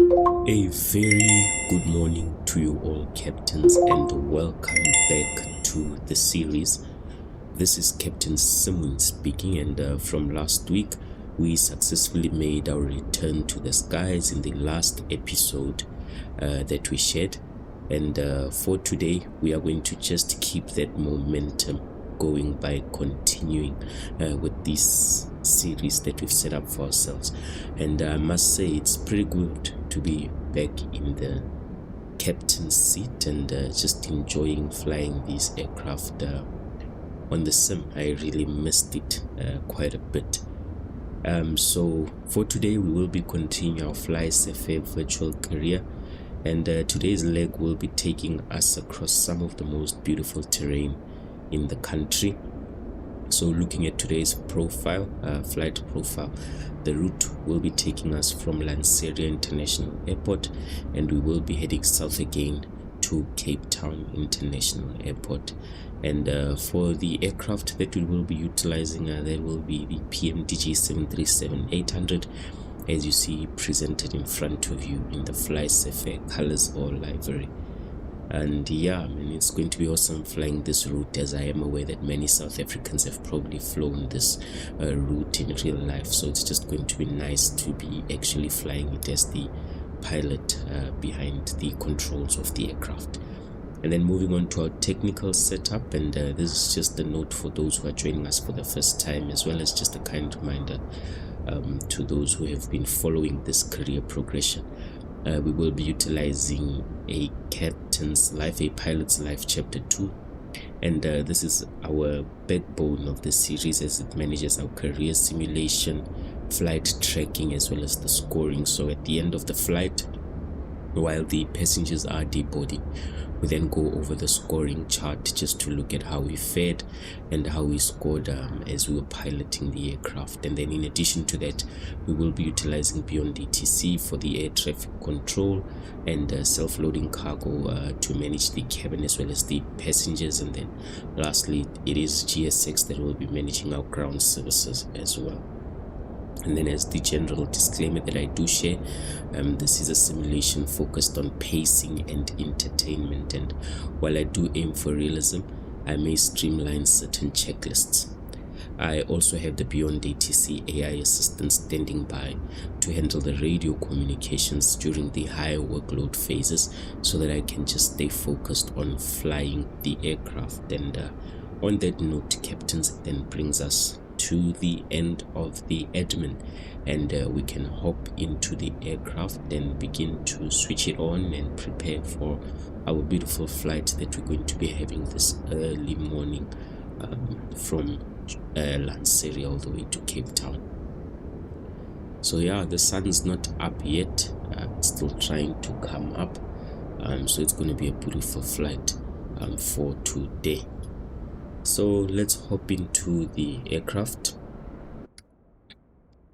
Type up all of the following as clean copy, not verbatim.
A very good morning to you all, captains, and welcome back to the series. This is Captain Simwings speaking, and from last week we successfully made our return to the skies in the last episode that we shared, and for today we are going to just keep that momentum going by continuing with this series that we've set up for ourselves. And I must say it's pretty good to be back in the captain's seat and just enjoying flying these aircraft on the sim. I really missed it quite a bit. So for today we will be continuing our FlySafair virtual career, and today's leg will be taking us across some of the most beautiful terrain in the country. So looking at today's profile, flight profile, the route will be taking us from Lanseria International Airport, and we will be heading south again to Cape Town International Airport. And for the aircraft that we will be utilizing, there will be the PMDG 737-800, as you see presented in front of you in the FlySafair colors or livery. And yeah, I mean, it's going to be awesome flying this route, as I am aware that many South Africans have probably flown this route in real life. So it's just going to be nice to be actually flying it as the pilot behind the controls of the aircraft. And then moving on to our technical setup, and this is just a note for those who are joining us for the first time, as well as just a kind reminder to those who have been following this career progression. We will be utilizing a captain's life, a pilot's life chapter 2, and this is our backbone of the series, as it manages our career simulation, flight tracking, as well as the scoring. So at the end of the flight, while the passengers are deboarding, we then go over the scoring chart just to look at how we fared and how we scored as we were piloting the aircraft. And then in addition to that, we will be utilizing Beyond DTC for the air traffic control and self-loading cargo to manage the cabin as well as the passengers. And then lastly, it is GSX that will be managing our ground services as well. And then, as the general disclaimer that I do share, this is a simulation focused on pacing and entertainment, and while I do aim for realism, I may streamline certain checklists. I also have the Beyond ATC AI assistant standing by to handle the radio communications during the higher workload phases, so that I can just stay focused on flying the aircraft. And on that note, captains, it then brings us to the end of the admin, and we can hop into the aircraft and begin to switch it on and prepare for our beautiful flight that we're going to be having this early morning from Lanseria all the way to Cape Town. So yeah, the sun's not up yet, it's still trying to come up, so it's going to be a beautiful flight for today. So let's hop into the aircraft,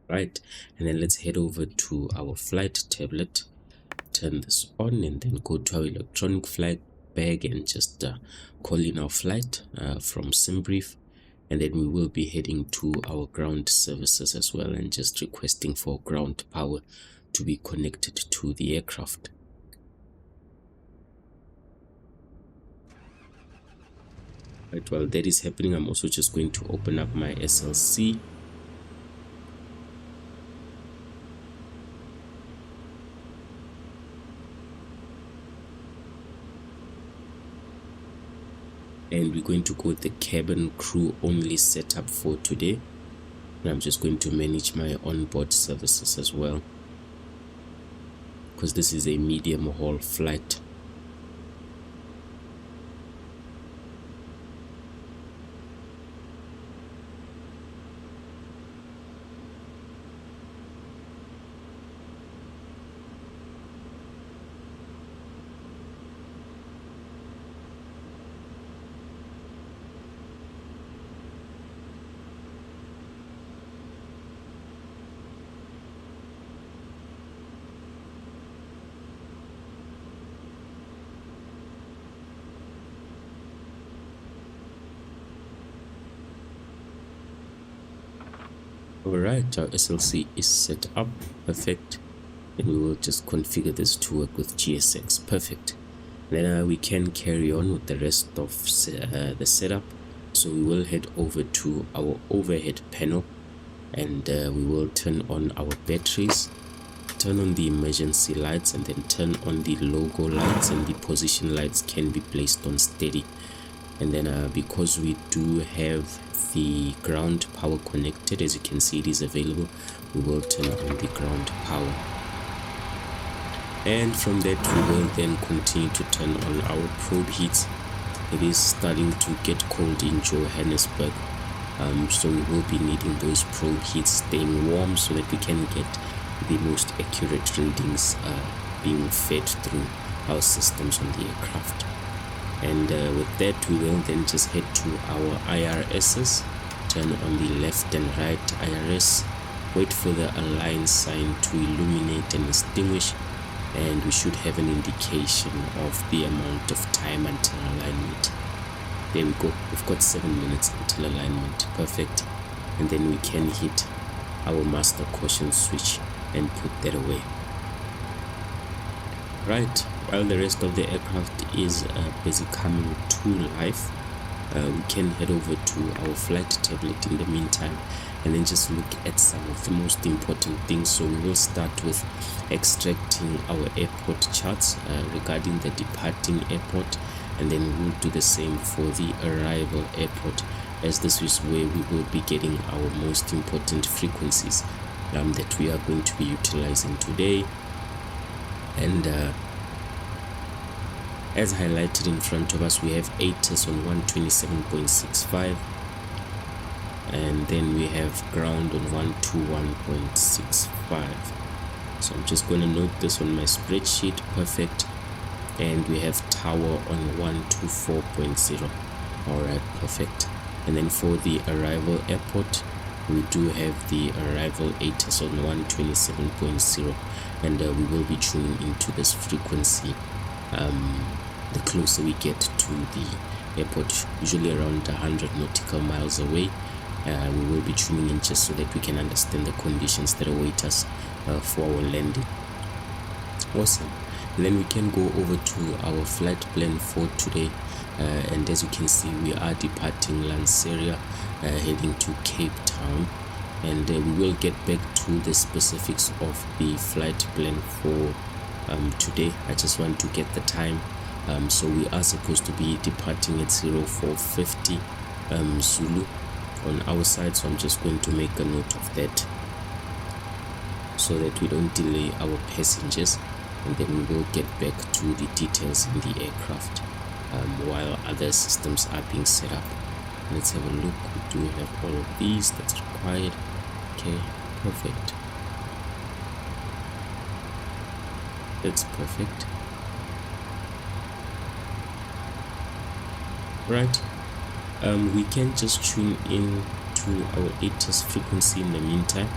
right? And then let's head over to our flight tablet, turn this on, and then go to our electronic flight bag and just call in our flight from SimBrief. And then we will be heading to our ground services as well, and just requesting for ground power to be connected to the aircraft. Right, while that is happening, I'm also just going to open up my SLC. And we're going to go with the cabin crew only setup for today. And I'm just going to manage my onboard services as well, because this is a medium haul flight. Alright, our SLC is set up. Perfect. and we will just configure this to work with GSX. Perfect. Then we can carry on with the rest of the setup. So we will head over to our overhead panel, and we will turn on our batteries, turn on the emergency lights, and then turn on the logo lights, and the position lights can be placed on steady. And then because we do have the ground power connected, as you can see it is available, we will turn on the ground power. And from that we will then continue to turn on our probe heats. It is starting to get cold in Johannesburg, so we will be needing those probe heats staying warm so that we can get the most accurate readings being fed through our systems on the aircraft. And with that we will then just head to our IRSs, turn on the left and right IRS, wait for the align sign to illuminate and extinguish, and we should have an indication of the amount of time until alignment. There we go, we've got 7 minutes until alignment. Perfect. And then we can hit our master caution switch and put that away. Right, while the rest of the aircraft is busy coming to life, we can head over to our flight tablet in the meantime and then just look at some of the most important things. So we will start with extracting our airport charts regarding the departing airport, and then we will do the same for the arrival airport, as this is where we will be getting our most important frequencies that we are going to be utilizing today. And as highlighted in front of us, we have ATIS on 127.65, and then we have ground on 121.65. So I'm just going to note this on my spreadsheet. Perfect. And we have tower on 124.0. Alright, perfect. And then for the arrival airport, we do have the arrival ATIS on 127.0, and we will be tuning into this frequency the closer we get to the airport, usually around 100 nautical miles away. We will be tuning in just so that we can understand the conditions that await us for our landing. Awesome. And then we can go over to our flight plan for today, and as you can see, we are departing Lanseria, heading to Cape Town, and we will get back to the specifics of the flight plan for today. I just want to get the time. So we are supposed to be departing at 0450 Zulu on our side, so I'm just going to make a note of that so that we don't delay our passengers, and then we will get back to the details in the aircraft while other systems are being set up. Let's have a look. We do have all of these that's required. Okay, perfect. That's perfect. Right. We can just tune in to our ATIS frequency in the meantime.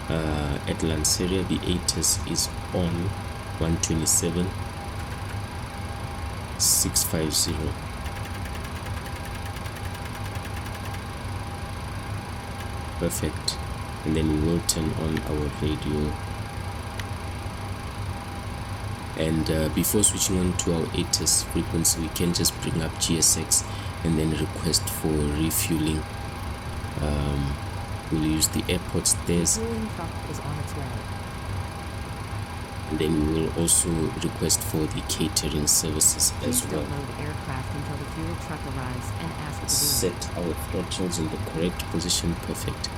At Lanseria, the ATIS is on 127.650. Perfect. And then we will turn on our radio. And before switching on to our ATIS frequency, we can just bring up GSX and then request for refueling. We'll use the airport stairs. Fueling truck is on its way. And then we will also request for the catering services as well. Don't load aircraft until the fuel truck arrives and ask to Set our throttles in the correct position. Perfect.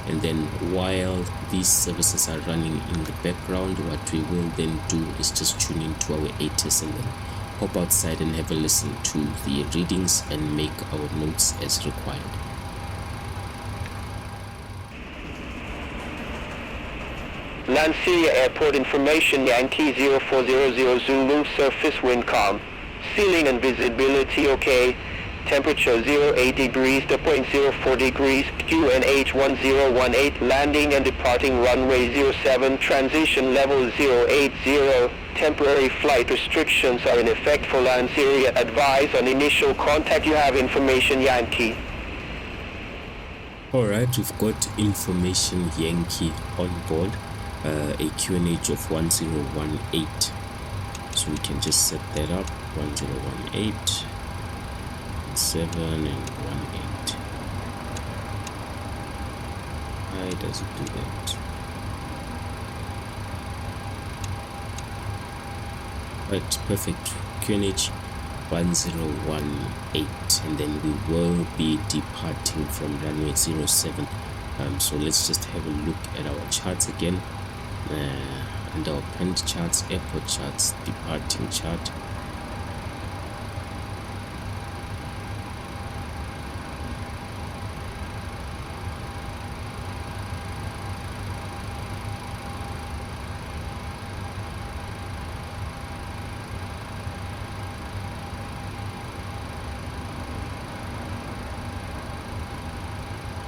And then while these services are running in the background, what we will then do is just tune into our ATIS and then hop outside and have a listen to the readings and make our notes as required. Lanseria Airport information, Yankee 0400 Zulu, surface wind calm, ceiling and visibility okay, temperature 08 degrees to 0.04 degrees, QNH 1018, landing and departing runway 07, transition level 080, temporary flight restrictions are in effect for Lanseria, advise on initial contact, you have information Yankee. Alright, we've got information Yankee on board. a QNH of 1018. So we can just set that up, 1018, 7 and 18. Why does it do that? Right, perfect. QNH 1018, and then we will be departing from runway 07. So let's just have a look at our charts again, and our pinned charts, airport charts, departing chart.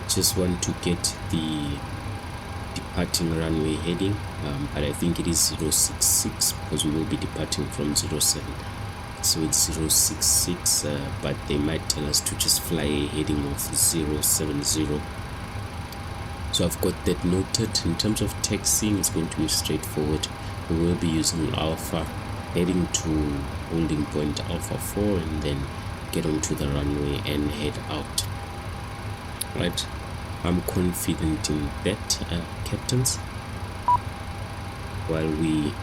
Just want to get the departing runway heading, but I think it is 066 because we will be departing from 07. So it's 066, but they might tell us to just fly a heading of 070. So I've got that noted. In terms of taxiing, it's going to be straightforward. We will be using Alpha, heading to holding point Alpha 4, and then get onto the runway and head out. Right, I'm confident in that, captains. While we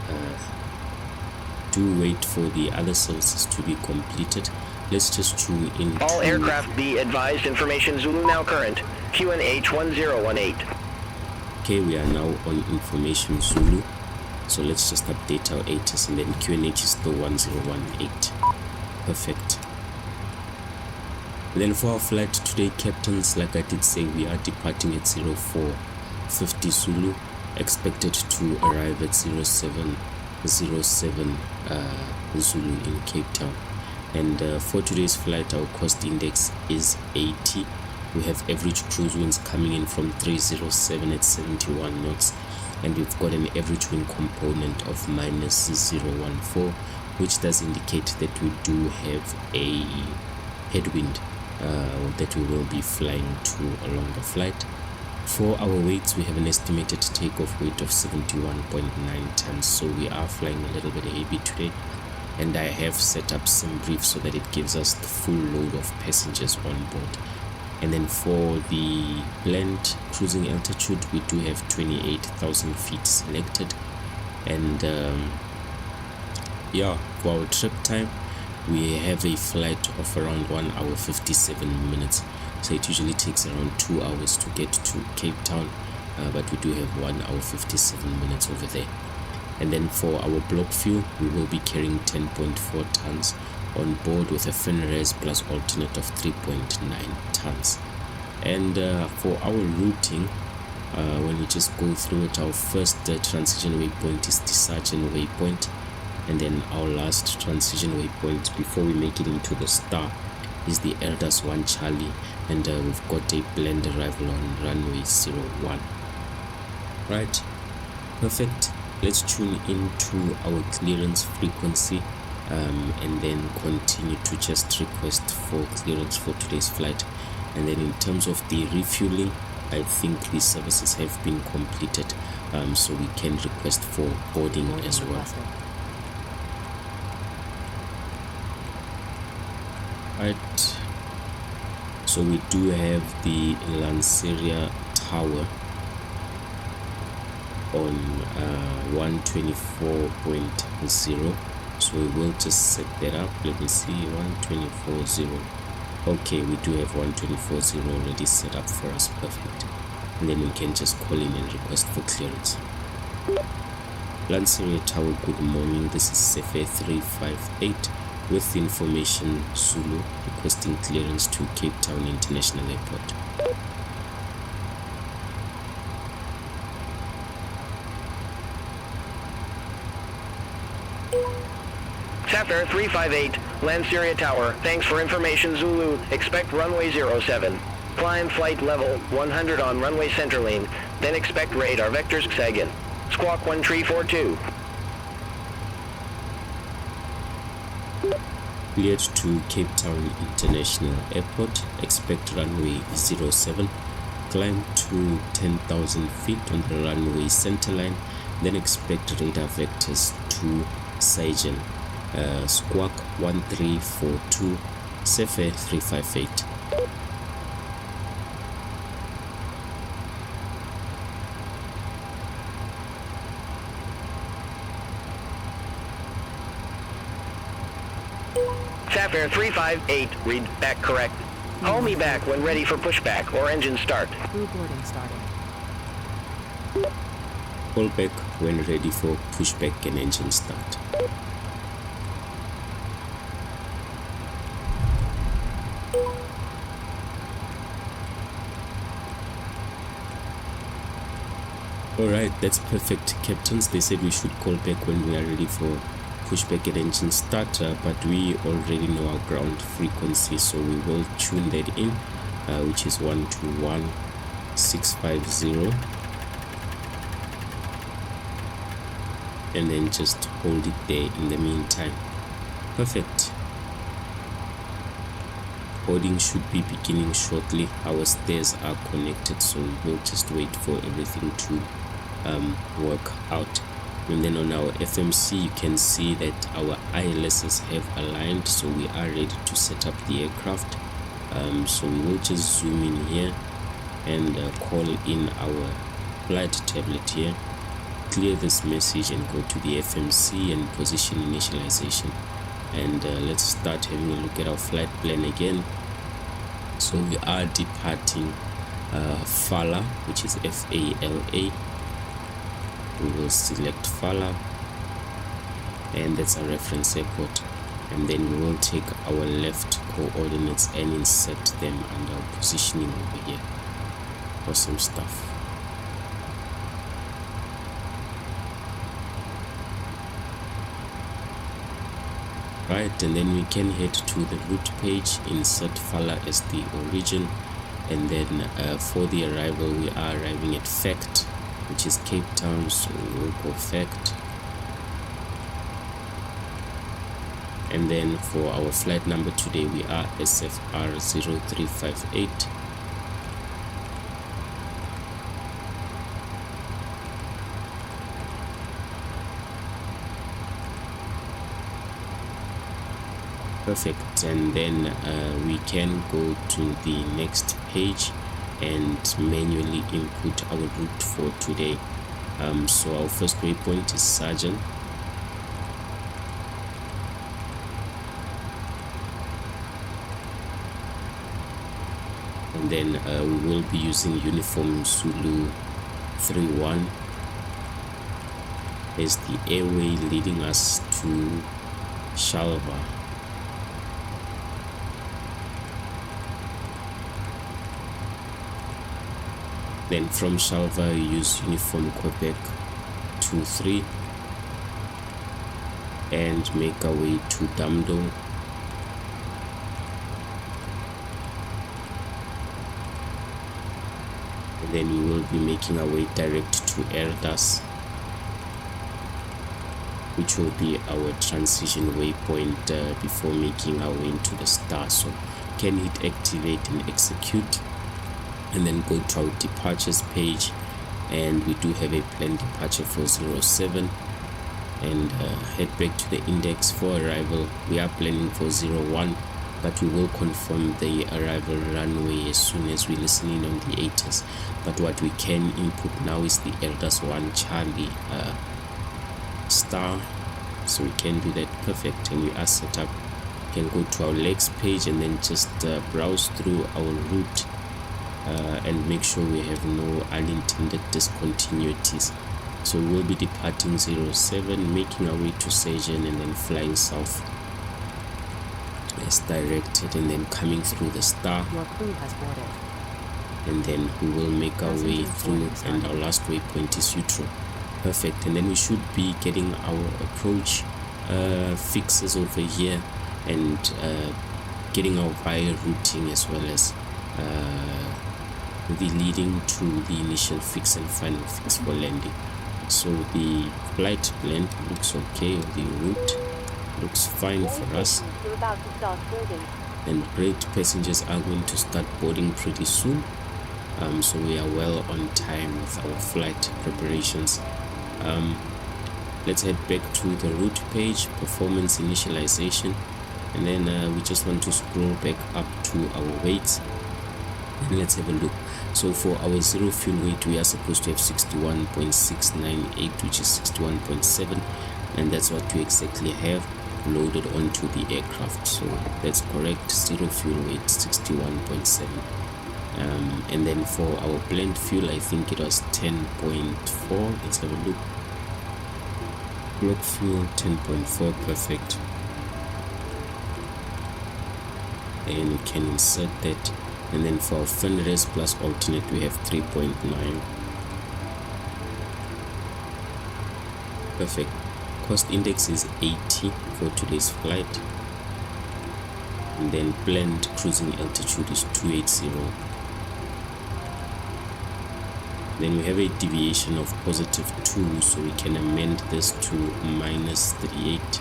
do wait for the other services to be completed, let's just tune in. All aircraft be advised, information Zulu now current, QNH 1018. Okay, we are now on information Zulu, so let's just update our ATIS, and then QNH is the 1018. Perfect. Then for our flight today, captains, like I did say, we are departing at 0450 Zulu, expected to arrive at 0707 Zulu in Cape Town. And for today's flight, our cost index is 80. We have average cruise winds coming in from 307 at 71 knots, and we've got an average wind component of -014, which does indicate that we do have a headwind that we will be flying to a longer flight. For our weights, we have an estimated takeoff weight of 71.9 tons, so we are flying a little bit heavy today, and I have set up some briefs so that it gives us the full load of passengers on board. And then for the planned cruising altitude, we do have 28,000 feet selected, and yeah, for our trip time, we have a flight of around 1 hour 57 minutes, so it usually takes around 2 hours to get to Cape Town, but we do have 1 hour 57 minutes over there. And then for our block fuel, we will be carrying 10.4 tons on board with a FinRes plus alternate of 3.9 tons. And for our routing, when we just go through it, our first transition waypoint is the Sergeant waypoint, and then our last transition waypoint before we make it into the star is the Elders 1 Charlie, and we've got a planned arrival on runway 01. Right, perfect. Let's tune into our clearance frequency, and then continue to just request for clearance for today's flight. And then in terms of the refueling, I think the services have been completed, so we can request for boarding as well. Right, so we do have the Lanseria Tower on 124.0, so we will just set that up. Let me see, 124.0. Okay, we do have 124.0 already set up for us. Perfect. And then we can just call in and request for clearance. Lanseria Tower, good morning. This is FlySafair 358 with information Zulu, requesting clearance to Cape Town International Airport. Safair 358, Lanseria Tower, thanks for information Zulu, expect runway 07. Climb flight level 100 on runway centerline, then expect radar vectors Sagan. Squawk 1342. Cleared to Cape Town International Airport, expect runway 07. climb to 10,000 feet on the runway centerline, then expect radar vectors to Saigon, Squawk 1342, Cefe 358. Safair 358, read back correct. Call me back when ready for pushback or engine start. Crew boarding starting. Call back when ready for pushback and engine start. Alright, that's perfect, captains. They said we should call back when we are ready for pushback and engine start, but we already know our ground frequency, so we will tune that in, which is 121,650, and then just hold it there in the meantime. Perfect. Boarding should be beginning shortly. Our stairs are connected, so we'll just wait for everything to work out. And then on our FMC, you can see that our ILSs have aligned, so we are ready to set up the aircraft. So we will just zoom in here and call in our flight tablet here, clear this message and go to the FMC and position initialization. And let's start having a look at our flight plan again. So we are departing FALA, which is FALA. We will select FALA, and that's our reference airport, and then we will take our left coordinates and insert them under our positioning over here. Awesome stuff. Right, and then we can head to the route page, insert FALA as the origin, and then for the arrival we are arriving at FACT, which is Cape Town, so we will go FACT. And then for our flight number today, we are SFR 0358. Perfect, and then we can go to the next page and manually input our route for today. So our first waypoint is Saigon, and then we will be using uniform Zulu 31 as the airway leading us to Shalva. Then from Shalva we use uniform Quebec 23 and make our way to Damdo. And then we will be making our way direct to Erdas, which will be our transition waypoint before making our way into the star. So can hit activate and execute, and then go to our departures page, and we do have a planned departure for 07, and head back to the index. For arrival we are planning for 01, but we will confirm the arrival runway as soon as we listen in on the ATIS. But what we can input now is the Eldas 1 Charlie star, so we can do that. Perfect, and we are set up. We can go to our legs page and then just browse through our route and make sure we have no unintended discontinuities. So we'll be departing 07, making our way to Saigon, and then flying south as directed, and then coming through the star. Your crew has boarded. And then we will make our way through, and our last waypoint is Utro. Perfect, and then we should be getting our approach fixes over here, and getting our via routing as well as the leading to the initial fix and final fix for landing. So the flight plan looks okay, the route looks fine for us, We're about to start boarding. and great, passengers are going to start boarding pretty soon. so we are well on time with our flight preparations. Let's head back to the route page, performance initialization, and then we just want to scroll back up to our weights, and let's have a look. So for our zero fuel weight, we are supposed to have 61.698, which is 61.7, and that's what we exactly have loaded onto the aircraft. So that's correct, zero fuel weight 61.7. And then for our blend fuel, I think it was 10.4. Let's have a look. Block fuel 10.4, perfect. And we can insert that. And then for our fund res plus alternate, we have 3.9. Perfect. Cost index is 80 for today's flight. And then planned cruising altitude is 280. Then we have a deviation of +2, so we can amend this to -38.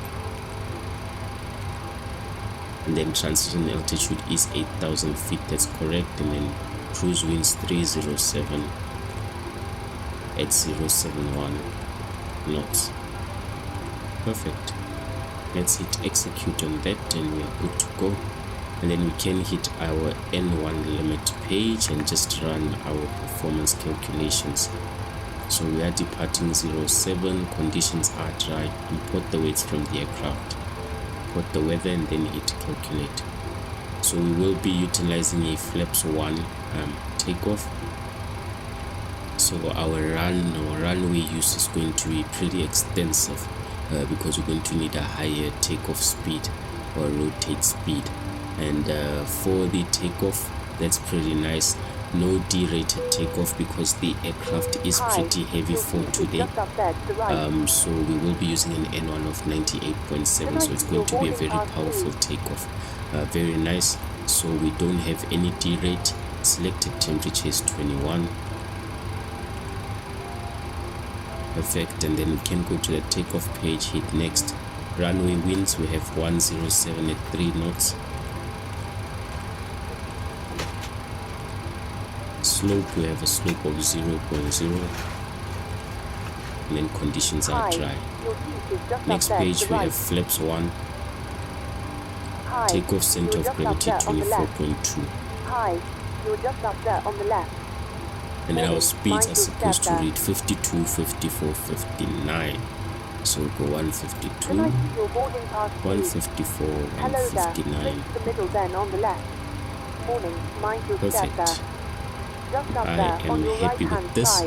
And then transition altitude is 8,000 feet, that's correct. And then cruise winds 307 at 071 knots. Perfect. Let's hit execute on that and we are good to go. And then we can hit our N1 limit page and just run our performance calculations. So we are departing 07, conditions are dry, import the weights from the aircraft, put the weather, and then hit calculate. So we will be utilizing a flaps 1 takeoff. So our runway use is going to be pretty extensive because we're going to need a higher takeoff speed or rotate speed. And for the takeoff, that's pretty nice. No D-rated takeoff because the aircraft is pretty heavy for today. So we will be using an N1 of 98.7, so it's going to be a very powerful takeoff. Very nice. So we don't have any D-rate. Selected temperature is 21. Perfect. And then we can go to the takeoff page, hit next. Runway winds, we have 107 at 3 knots. Slope, we have a slope of 0.0, and then conditions are dry. Next page, we have flaps 1, takeoff center of gravity 24.2, and then our speeds are supposed to read 52, 54, 59. So we'll go 152, 154, and 59. Perfect. I am happy with this.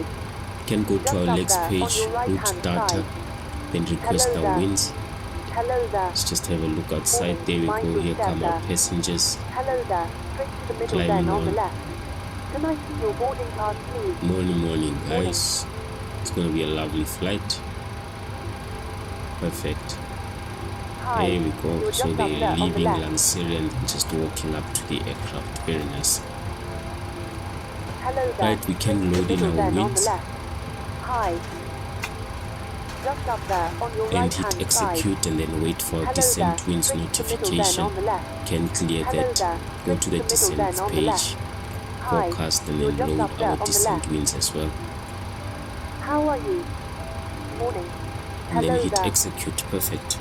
Can go to our legs page, route data, then request our winds. Let's just have a look outside. There we go. Here come our passengers climbing on. Morning guys. It's going to be a lovely flight. Perfect. There we go. So they're leaving Lanseria and just walking up to the aircraft. Very nice. Right, we can load in our winds and hit execute and then wait for descent winds notification. Can clear that. Go to the descent page, forecast, and then load our descent winds as well. How are you? Morning. And then hit execute. Perfect.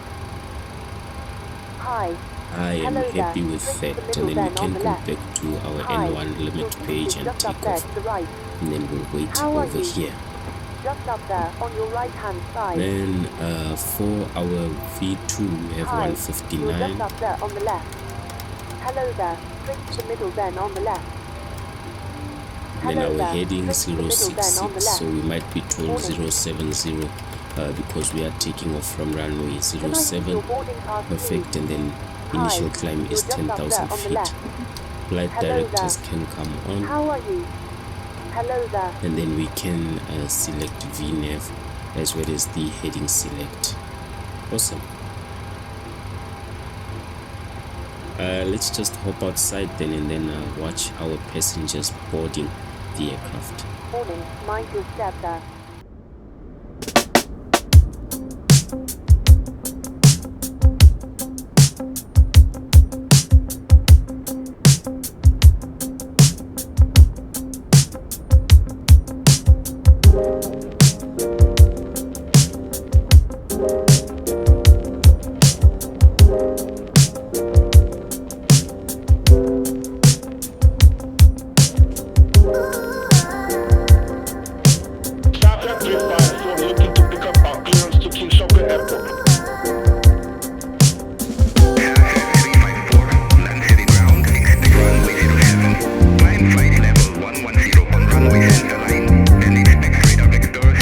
Hi. I am happy with that, and then we can go back to our N1 limit page and take off, and then we'll wait over here. Just up there on your right hand side. Then for our V2 we have 159. Just up there on the left. Hello there. Straight to the middle then on the left. Then our heading 066, so we might be told 070 because we are taking off from runway 07. Perfect. And then initial climb is 10,000 feet. Flight directors can come on. How are you? Hello there. And then we can select VNAV as well as the heading select. Awesome. Let's just hop outside then and then watch our passengers boarding the aircraft. Morning. Mind your step there. Starflight 354 looking to pick up our clearance to Kingshoka Airport. Lanseria ground, expect runway 07. Climb flight level 110 on runway center line, and expect radar vectors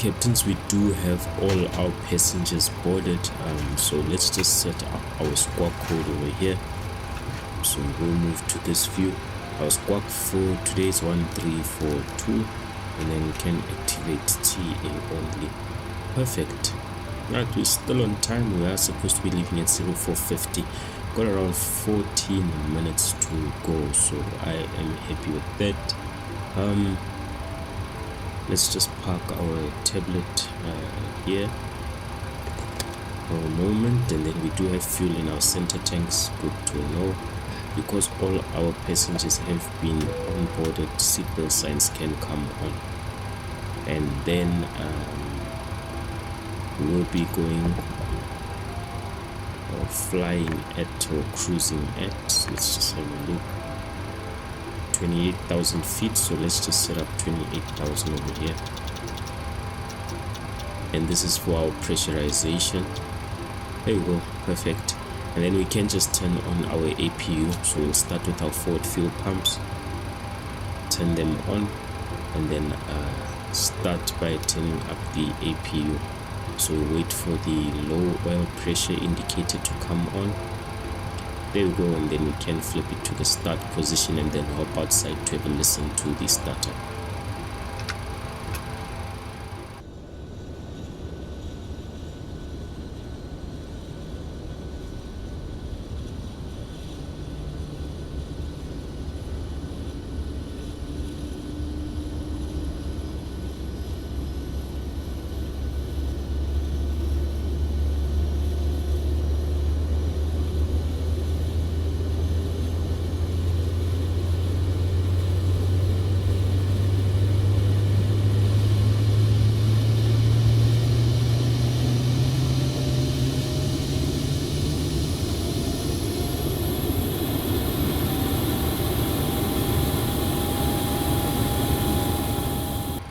captains, we do have all our passengers boarded, so let's just set up our squawk code over here. So we'll move to this view. Our squawk for today is 1342, and then we can activate TA only. Perfect. Right, we're still on time. We are supposed to be leaving at 0450. Got around 14 minutes to go, so I am happy with that. Let's just park our tablet here for a moment, and then we do have fuel in our center tanks. Good to know. Because all our passengers have been onboarded, seatbelt signs can come on, and then we will be going or flying at or cruising at, let's just have a look, 28,000 feet. So let's just set up 28,000 over here, and this is for our pressurization. There we go, perfect. And then we can just turn on our APU. So we'll start with our forward fuel pumps, turn them on, and then start by turning up the APU. So we wait for the low oil pressure indicator to come on. There we go, and then we can flip it to the start position and then hop outside to have a listen to the startup.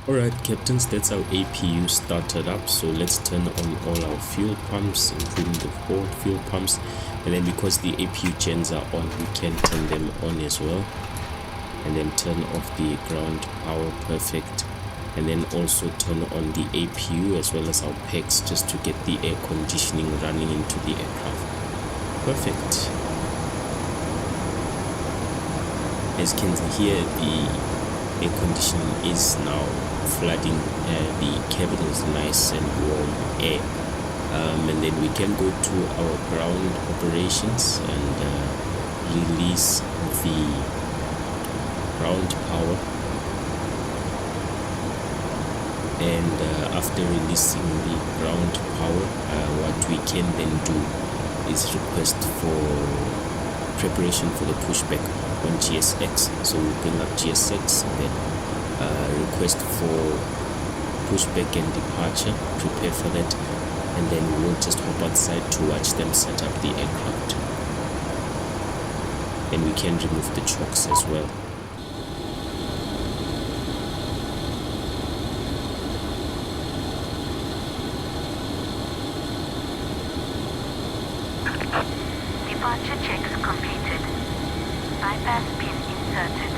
Alright captains, that's our APU started up. So let's turn on all our fuel pumps, including the forward fuel pumps, and then because the APU gens are on, we can turn them on as well, and then turn off the ground power. Perfect. And then also turn on the APU as well as our packs, just to get the air conditioning running into the aircraft. Perfect. As you can hear, the air conditioning is now flooding the cabin with nice and warm air, and then we can go to our ground operations and release the ground power. And after releasing the ground power, what we can then do is request for preparation for the pushback on GSX. So we bring up GSX and then request for pushback and departure, prepare for that, and then we will just hop outside to watch them set up the aircraft. And we can remove the chocks as well. Departure checks completed. Bypass pin inserted.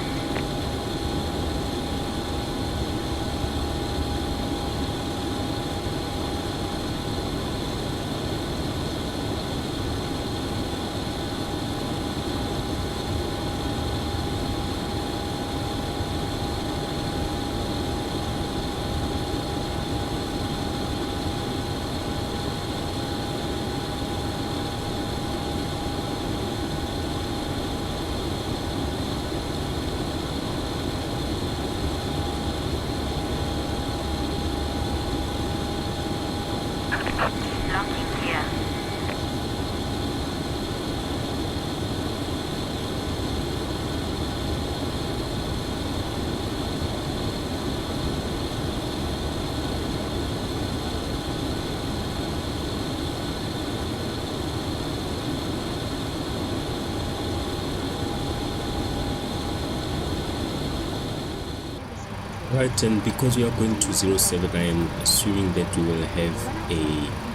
Right, and because we are going to 07, I am assuming that we will have a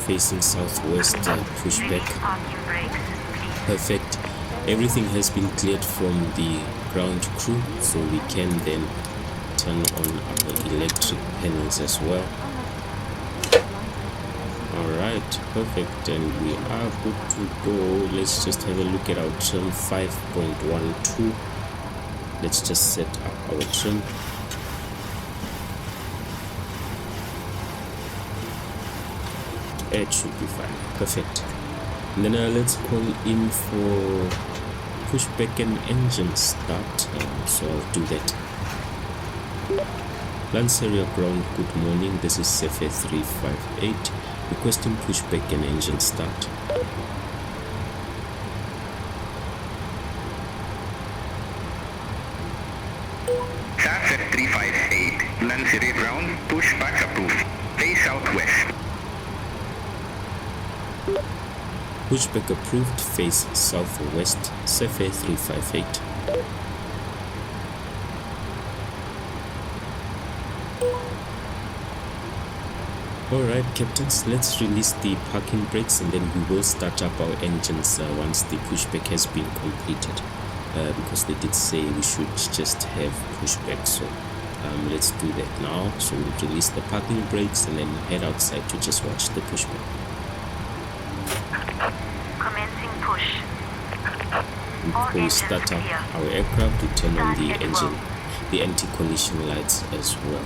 facing southwest pushback. Perfect. Everything has been cleared from the ground crew, so we can then turn on our electric panels as well. Alright, perfect, and we are good to go. Let's just have a look at our trim 5.12. Let's just set up our trim. It should be fine. Perfect. And then let's call in for pushback and engine start. So I'll do that. Lanseria ground, good morning. This is FAFAir 358. Requesting pushback and engine start. FAFAir 358, Lanseria ground, pushback approved. Face southwest. Pushback approved, face southwest, FAFAir 358. Alright captains, let's release the parking brakes and then we will start up our engines once the pushback has been completed, because they did say we should just have pushback. So let's do that now. So we'll release the parking brakes and then head outside to just watch the pushback. Commencing push. Before we start up our aircraft, we turn on the engine, the anti-collision lights as well.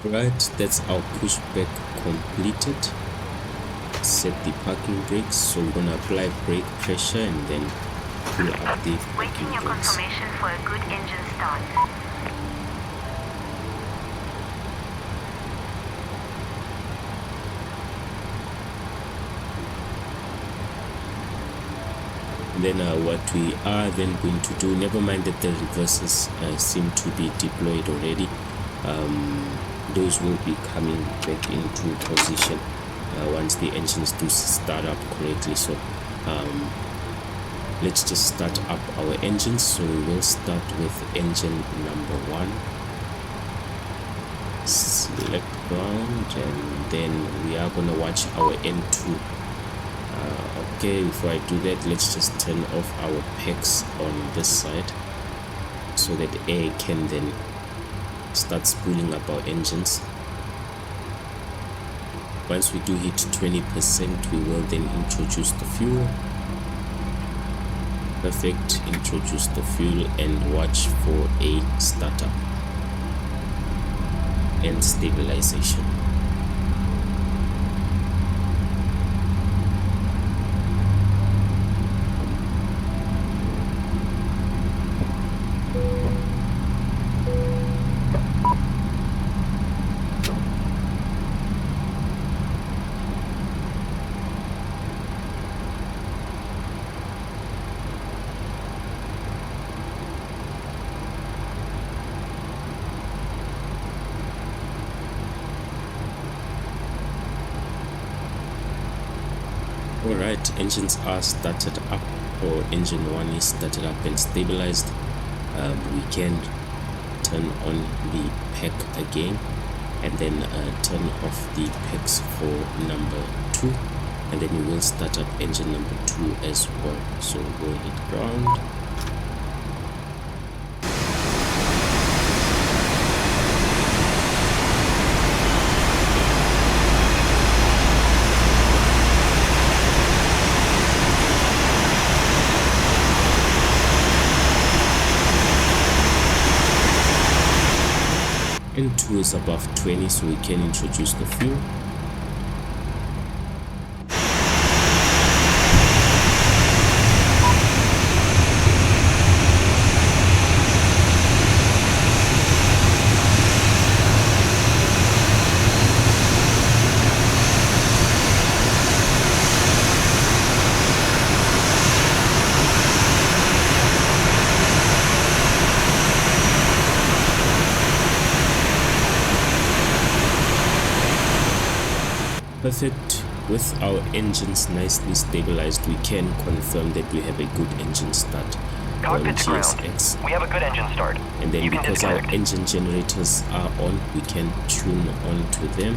Right, that's our pushback completed. Set the parking brakes, so we're gonna apply brake pressure and then pull up the Waiting parking your brakes. confirmation for a good engine start. Then what we are then going to do, never mind that the reverses seem to be deployed already. Those will be coming back into position once the engines do start up correctly. So let's just start up our engines. So we will start with engine number 1, select ground, and then we are going to watch our N2. Okay, before I do that, let's just turn off our packs on this side so that air can then start spooling up our engines. Once we do hit 20%, we will then introduce the fuel. Perfect, introduce the fuel and watch for a startup and stabilization. Alright, engines are started up, or engine 1 is started up and stabilized. We can turn on the pack again and then turn off the packs for number 2, and then we will start up engine number 2 as well. So we'll hit ground. just above 20, so we can introduce the fuel. Perfect. With our engines nicely stabilized, we can confirm that we have a good engine start on Cockpit to ground. GSX. We have a good engine start. And then You can because our disconnect. engine generators are on, we can tune on to them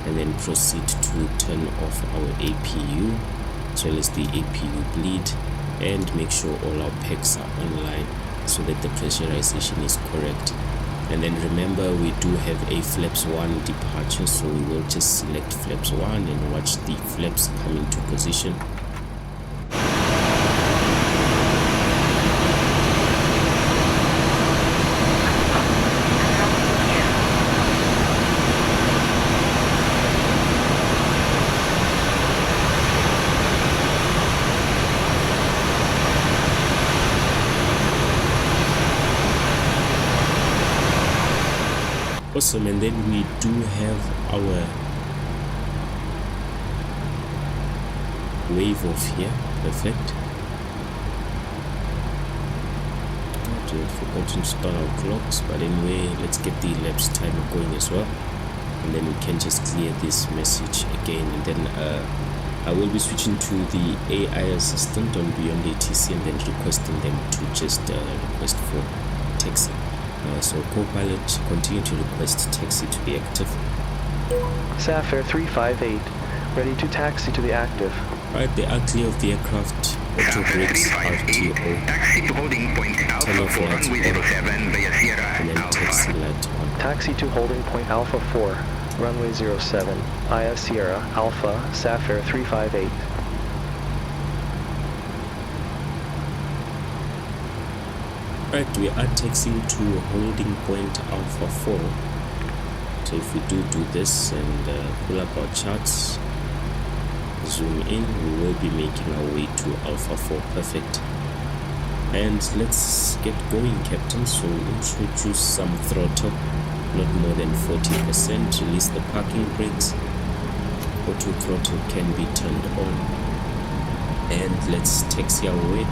and then proceed to turn off our APU as well as the APU bleed, and make sure all our packs are online so that the pressurization is correct. And then remember, we do have a flaps 1 departure, so we will just select flaps 1 and watch the flaps come into position. Awesome. And then we do have our wave off here. Perfect. I forgot to install our clocks, but anyway, let's get the elapsed timer going as well, and then we can just clear this message again. And then I will be switching to the AI assistant on Beyond ATC and then requesting them to just request for taxi. So Copilot, continue to request taxi to be active. Safair 358, ready to taxi to the active. Right, they are clear of the aircraft. Auto Safair brakes 358, RTO. taxi to holding point Alpha Turn off 4 lights runway on. 07 via Sierra And then taxi Alpha. light on. Taxi to holding point Alpha 4, runway 07, Aya Sierra Alpha, Safair 358. Right, we are taxiing to holding point Alpha 4. So if we do this and pull up our charts, zoom in, we will be making our way to Alpha 4. Perfect. And let's get going, Captain. So introduce some throttle, not more than 40%. Release the parking brakes. Auto throttle can be turned on. And let's taxi our way.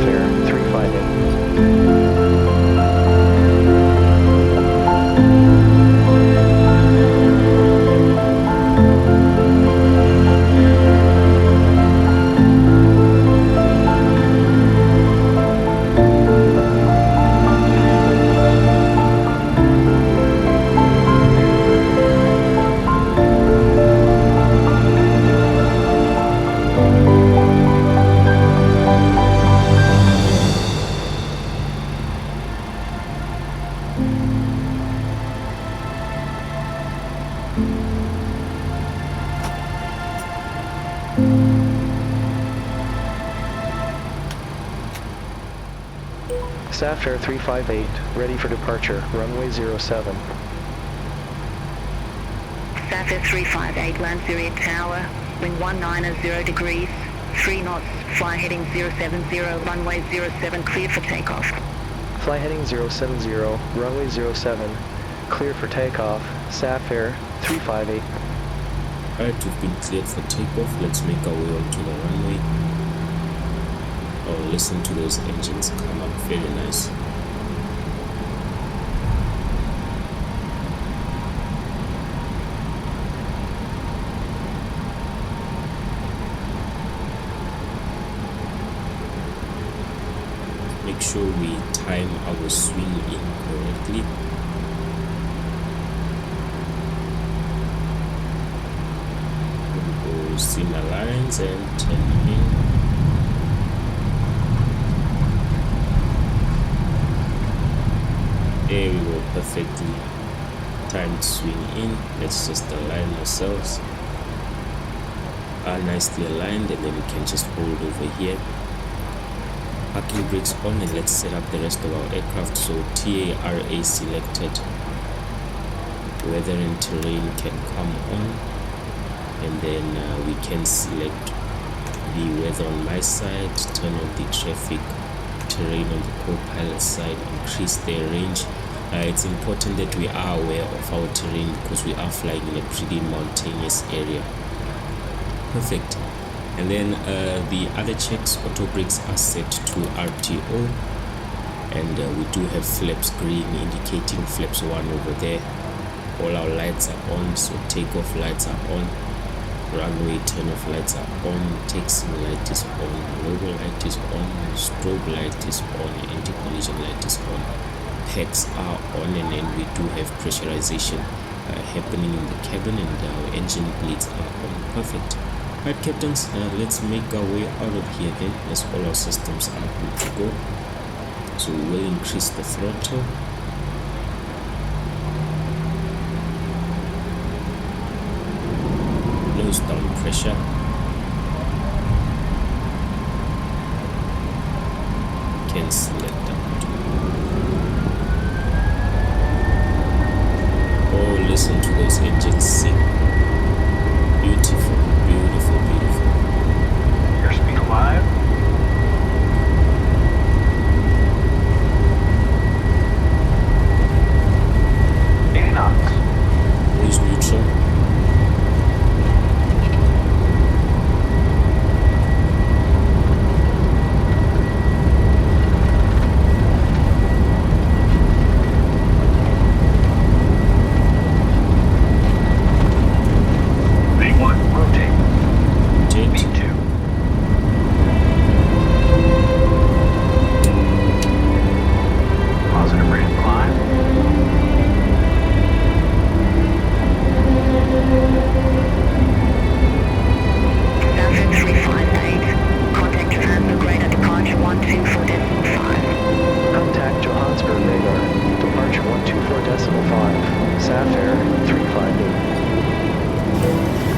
Sapphire 358. Sapphire 358, ready for departure, runway 07. Sapphire 358, Lanseria Tower, wind 190 degrees, 3 knots, fly heading 070, runway 07, clear for takeoff. Fly heading 070, runway 07, clear for takeoff, Sapphire 358. Alright, we've been cleared for takeoff. Let's make our way onto the runway. Oh, listen to those engines come up, very nice. Make sure we time our swing in correctly. We'll go single lines and turn in. There we go, perfectly timed swing in. Let's just align ourselves. Nicely aligned, and then we can just hold over here. Parking brakes on, and let's set up the rest of our aircraft. So TARA selected. Weather and terrain can come on, and then we can select the weather on my side, turn on the traffic, terrain on the co-pilot side, increase their range. It's important that we are aware of our terrain because we are flying in a pretty mountainous area. Perfect. And then the other checks, auto brakes are set to RTO, and we do have flaps green indicating flaps 1 over there. All our lights are on, so takeoff lights are on, runway turn-off lights are on, taxiing light is on, logo light is on, strobe light is on, anti-collision light is on, packs are on, and then we do have pressurization happening in the cabin, and our engine blades are on. Perfect. Alright, captains, let's make our way out of here then, as all our systems are good to go. So we will increase the throttle. Nose down pressure. Can select up. Oh, listen to those engines sing. Beautiful, beautiful, beautiful. Airspeed alive. Knots. Cruise neutral. V1, rotate. Jet. V2. Positive rate of climb. Sapphire 358, contact Johannesburg radar departure 124.5. Contact Johannesburg radar, departure 124.5, Sapphire 358.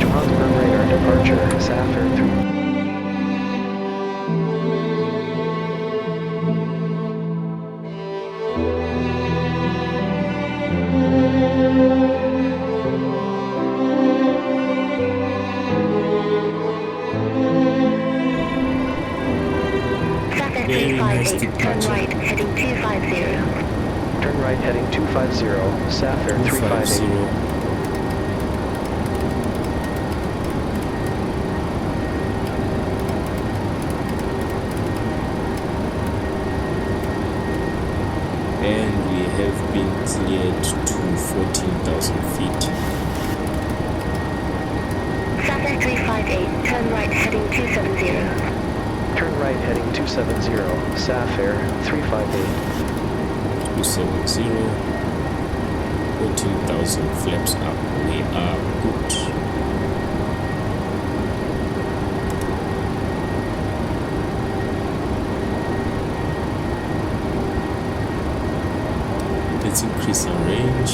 Johannesburg radar departure, Sapphire 3. Sapphire Very nice 358, turn departure. right, heading 250. Turn right heading 250, Sapphire 358. 250. and we have been cleared to 14,000 feet. Safair 358, turn right heading 270. Turn right heading 270, Safair 358. 270, 14,000 flaps up. We are good. Let's increase our range.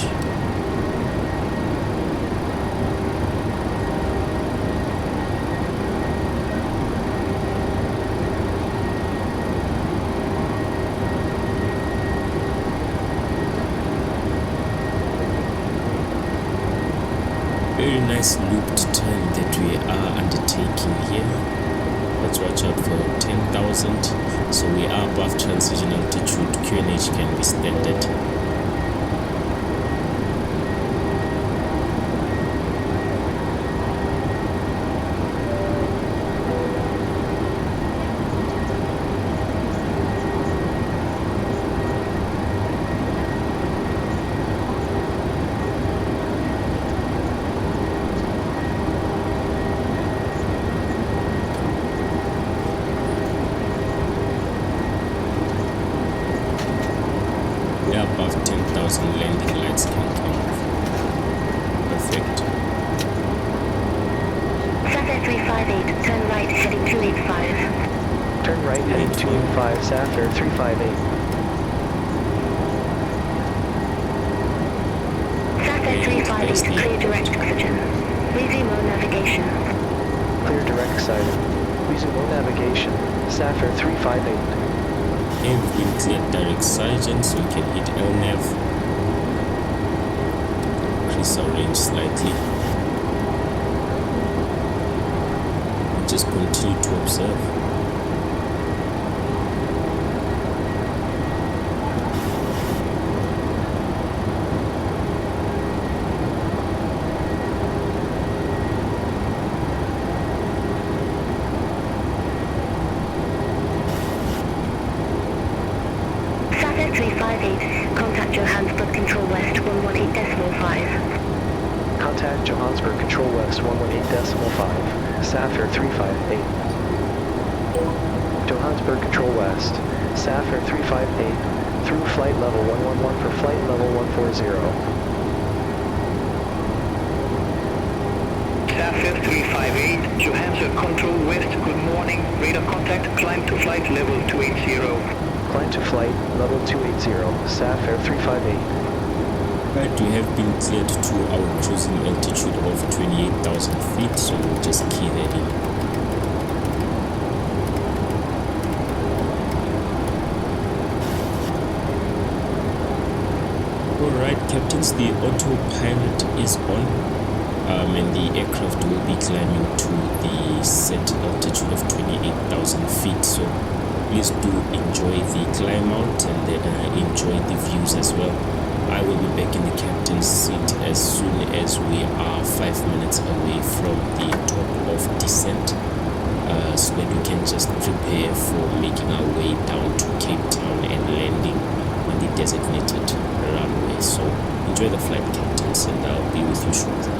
Very nice looped turn that we are undertaking here. Let's watch out for 10,000. So we are above transition altitude. QNH can be standard. We are above 10,000, landing lights can come off. Perfect. Safair 358, turn right heading 285. Turn right heading 285, Safair 358. Safair 358, clear direct oxygen. Resume on navigation. Clear direct excited. Resume on navigation, Safair 358. And we cleared direct sighting, so we can hit LNAV. Increase our range slightly. And just continue to observe. Safair 358, contact Johannesburg Control West 118.5. Contact Johannesburg Control West 118.5, Safair 358. Johannesburg Control West, Safair 358, through flight level 111 for flight level 140. Safair 358, Johannesburg Control West, good morning. Radar contact, climb to flight level 280. Climb to flight level 280, Safair 358. Right, we have been cleared to our cruising altitude of 28,000 feet, so we'll just key that in. Alright, captains, the autopilot is on, and the aircraft will be climbing to the set altitude of 28,000 feet, so please do enjoy the climb out and then enjoy the views as well. I will be back in the captain's seat as soon as we are 5 minutes away from the top of descent, so that we can just prepare for making our way down to Cape Town and landing on the designated runway. So enjoy the flight, captains, and I'll be with you shortly.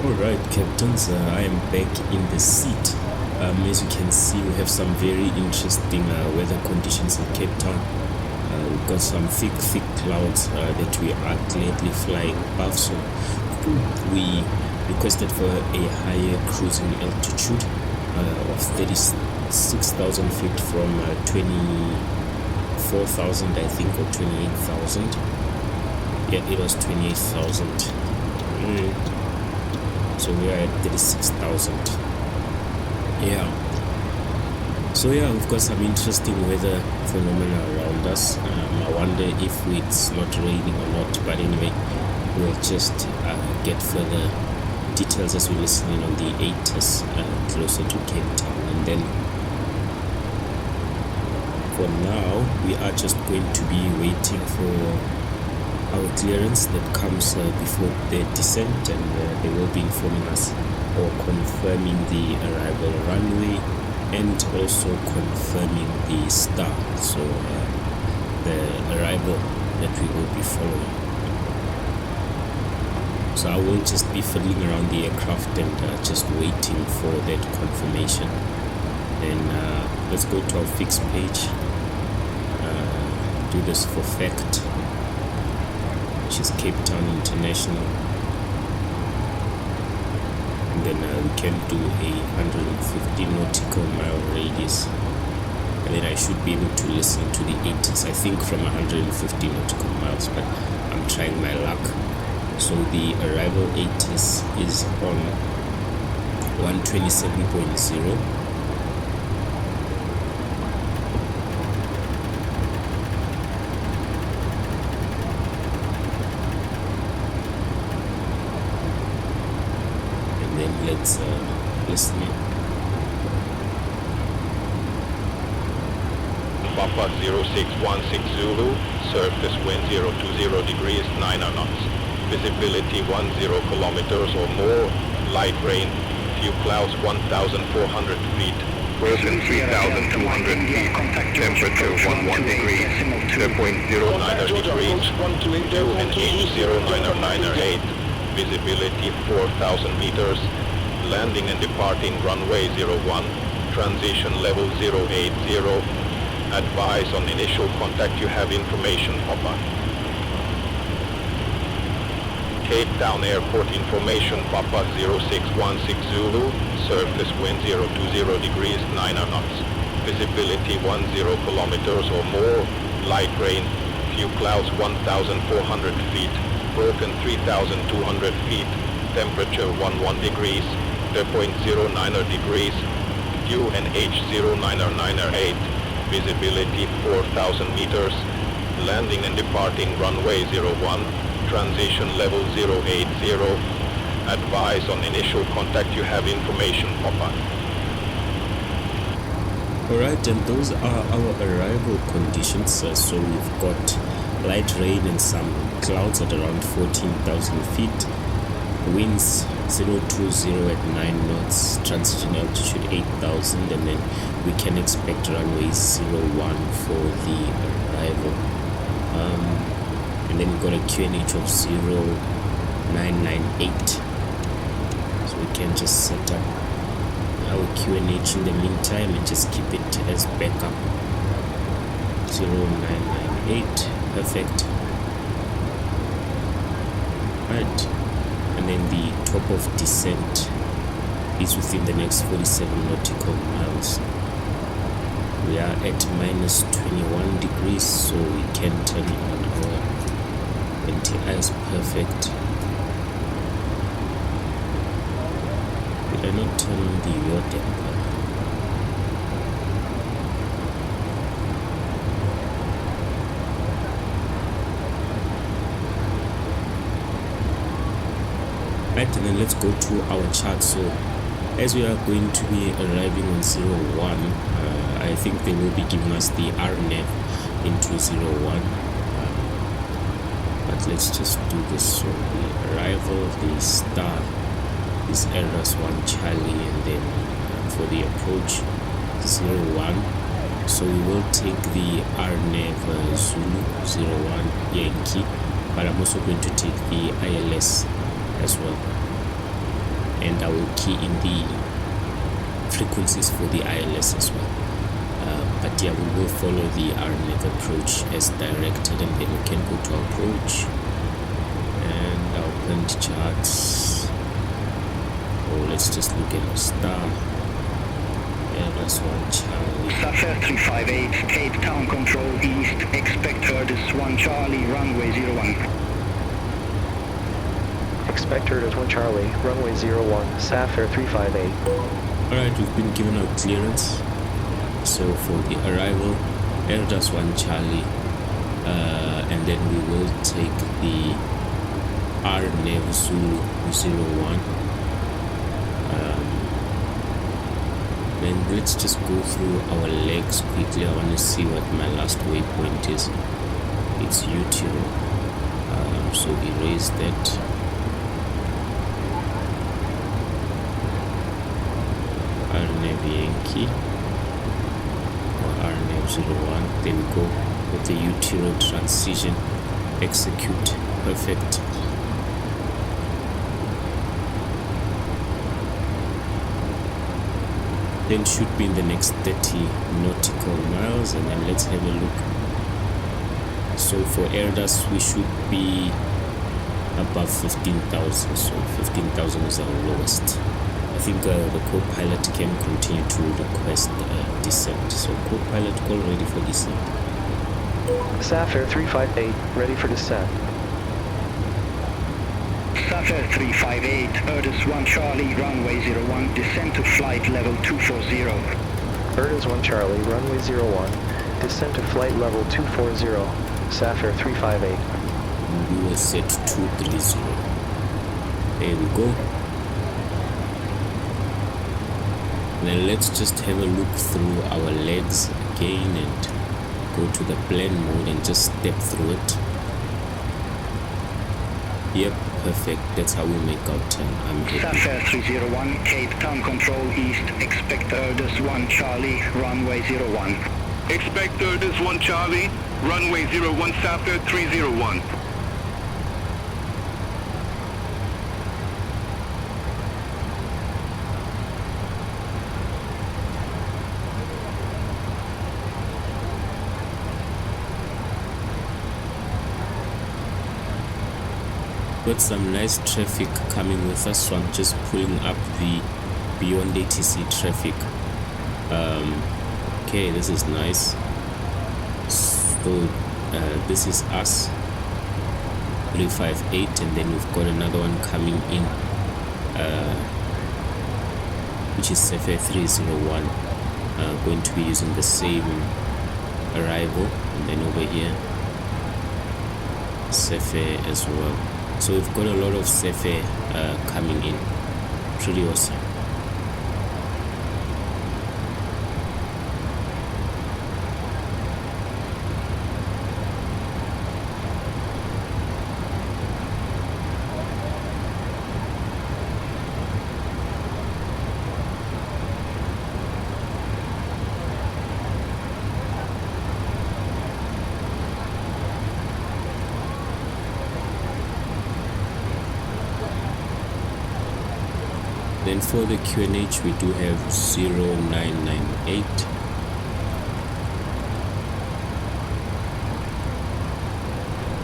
Alright, captains, I am back in the seat. As you can see, we have some very interesting weather conditions in Cape Town. We've got some thick clouds that we are gladly flying above, so we requested for a higher cruising altitude of 36,000 feet from 24,000, I think, or 28,000. Yeah, it was 28,000. So we are at 36,000. Yeah. So yeah, we've got some interesting weather phenomena around us. I wonder if it's not raining or not, but anyway, we'll just get further details as we listen in on the 80s closer to Cape Town. And then for now, we are just going to be waiting for our clearance that comes before the descent, and they will be informing us or confirming the arrival runway and also confirming the start, so the arrival that we will be following. So I will just be fiddling around the aircraft and just waiting for that confirmation. And let's go to our fixed page, do this for fact, which is Cape Town International, and then we can do a 150 nautical mile radius, and then I should be able to listen to the 80s, I think, from 150 nautical miles, but I'm trying my luck. So the arrival 80s is on 127.0. Let's listen in. Papa 0616 Zulu, surface wind 020 degrees, 9 knots. Visibility 10 kilometers or more, light rain, few clouds 1,400 feet. Broken 3,200 feet, temperature 11 degrees, 0.09 degrees, 2 and H0998. Visibility 4,000 meters, landing and departing runway 01, transition level 080, advise on initial contact you have information, Papa. Cape Town Airport information, Papa 0616 Zulu, surface wind 020 degrees, 9 knots. Visibility 10 kilometers or more, light rain, few clouds 1,400 feet, broken 3,200 feet, temperature 11 degrees, 0.09 degrees, UNH 0998, visibility 4,000 meters, landing and departing runway 01, transition level 080, advise on initial contact you have information, Papa. Alright, and those are our arrival conditions. So we've got light rain and some clouds at around 14,000 feet, winds 020 at 9 knots, transition altitude 8,000, and then we can expect runway 01 for the arrival. And then we've got a QNH of 0998, so we can just set up our QNH in the meantime and just keep it as backup. 0998, perfect. Right, and then the top of descent is within the next 47 nautical miles. We are at minus 21 degrees, so we can turn on our anti-ice. Perfect. Did I not turn on the yaw damper? Right, and then let's go to our chart. So as we are going to be arriving on 01, I think they will be giving us the RNAV into 01, but let's just do this. So the arrival, the star is Eras 1 Charlie, and then for the approach 01, so we will take the RNAV Zulu 01 Yankee, but I'm also going to take the ILS as well. and I will key in the frequencies for the ILS as well. But yeah, we will follow the RNAV approach as directed, and then we can go to approach and our point charts. Oh, let's just look at our star. Airbus 1 Charlie. Safair 358, Cape Town Control East, expect Airbus 1 Charlie, runway 01. Expect Airbus 1 Charlie, runway 01, Safair 358. Alright, we've been given our clearance. So for the arrival, Airbus 1 Charlie, and then we will take the RNAV Zulu 01. Then let's just go through our legs quickly. I want to see what my last waypoint is. It's Utero. So erase that. RNAV Yankee or RNAV 01. Then we go with the Utero transition. Execute. Perfect. Then should be in the next 30 nautical miles, and then let's have a look. So for Airbus we should be above 15,000, so 15,000 is our lowest. I think the co-pilot can continue to request descent, so co-pilot call ready for descent. Safair 358, ready for descent. Safair 358, Airbus 1 Charlie, runway 01, descend to flight level 240. Airbus 1 Charlie, runway 01, descend to flight level 240, Safair 358. We will set 230. There we go. Then let's just have a look through our legs again and go to the blend mode and just step through it. Yep, perfect. That's how we make our turn. I'm happy. Safair 301, Cape Town Control East, expect Airbus 1 Charlie, runway 01. Expect Airbus 1 Charlie, runway 01, Safair 301. Got some nice traffic coming with us, so I'm just pulling up the beyond ATC traffic. Okay, this is nice. So this is us 358, and then we've got another one coming in, which is Safair 301, going to be using the same arrival, and then over here Safair as well. So we've got a lot of Safair coming in. Pretty awesome. Then for the QNH we do have 0998.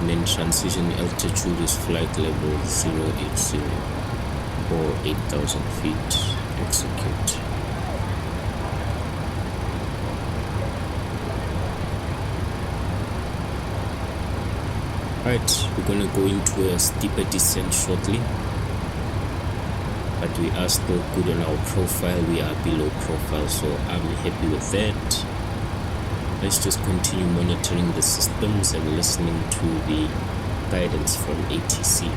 And then transition altitude is flight level 080 or 8,000 feet. Execute. Alright, we're gonna go into a steeper descent shortly. But we are still good on our profile. We are below profile, so I'm happy with that. Let's just continue monitoring the systems and listening to the guidance from ATC.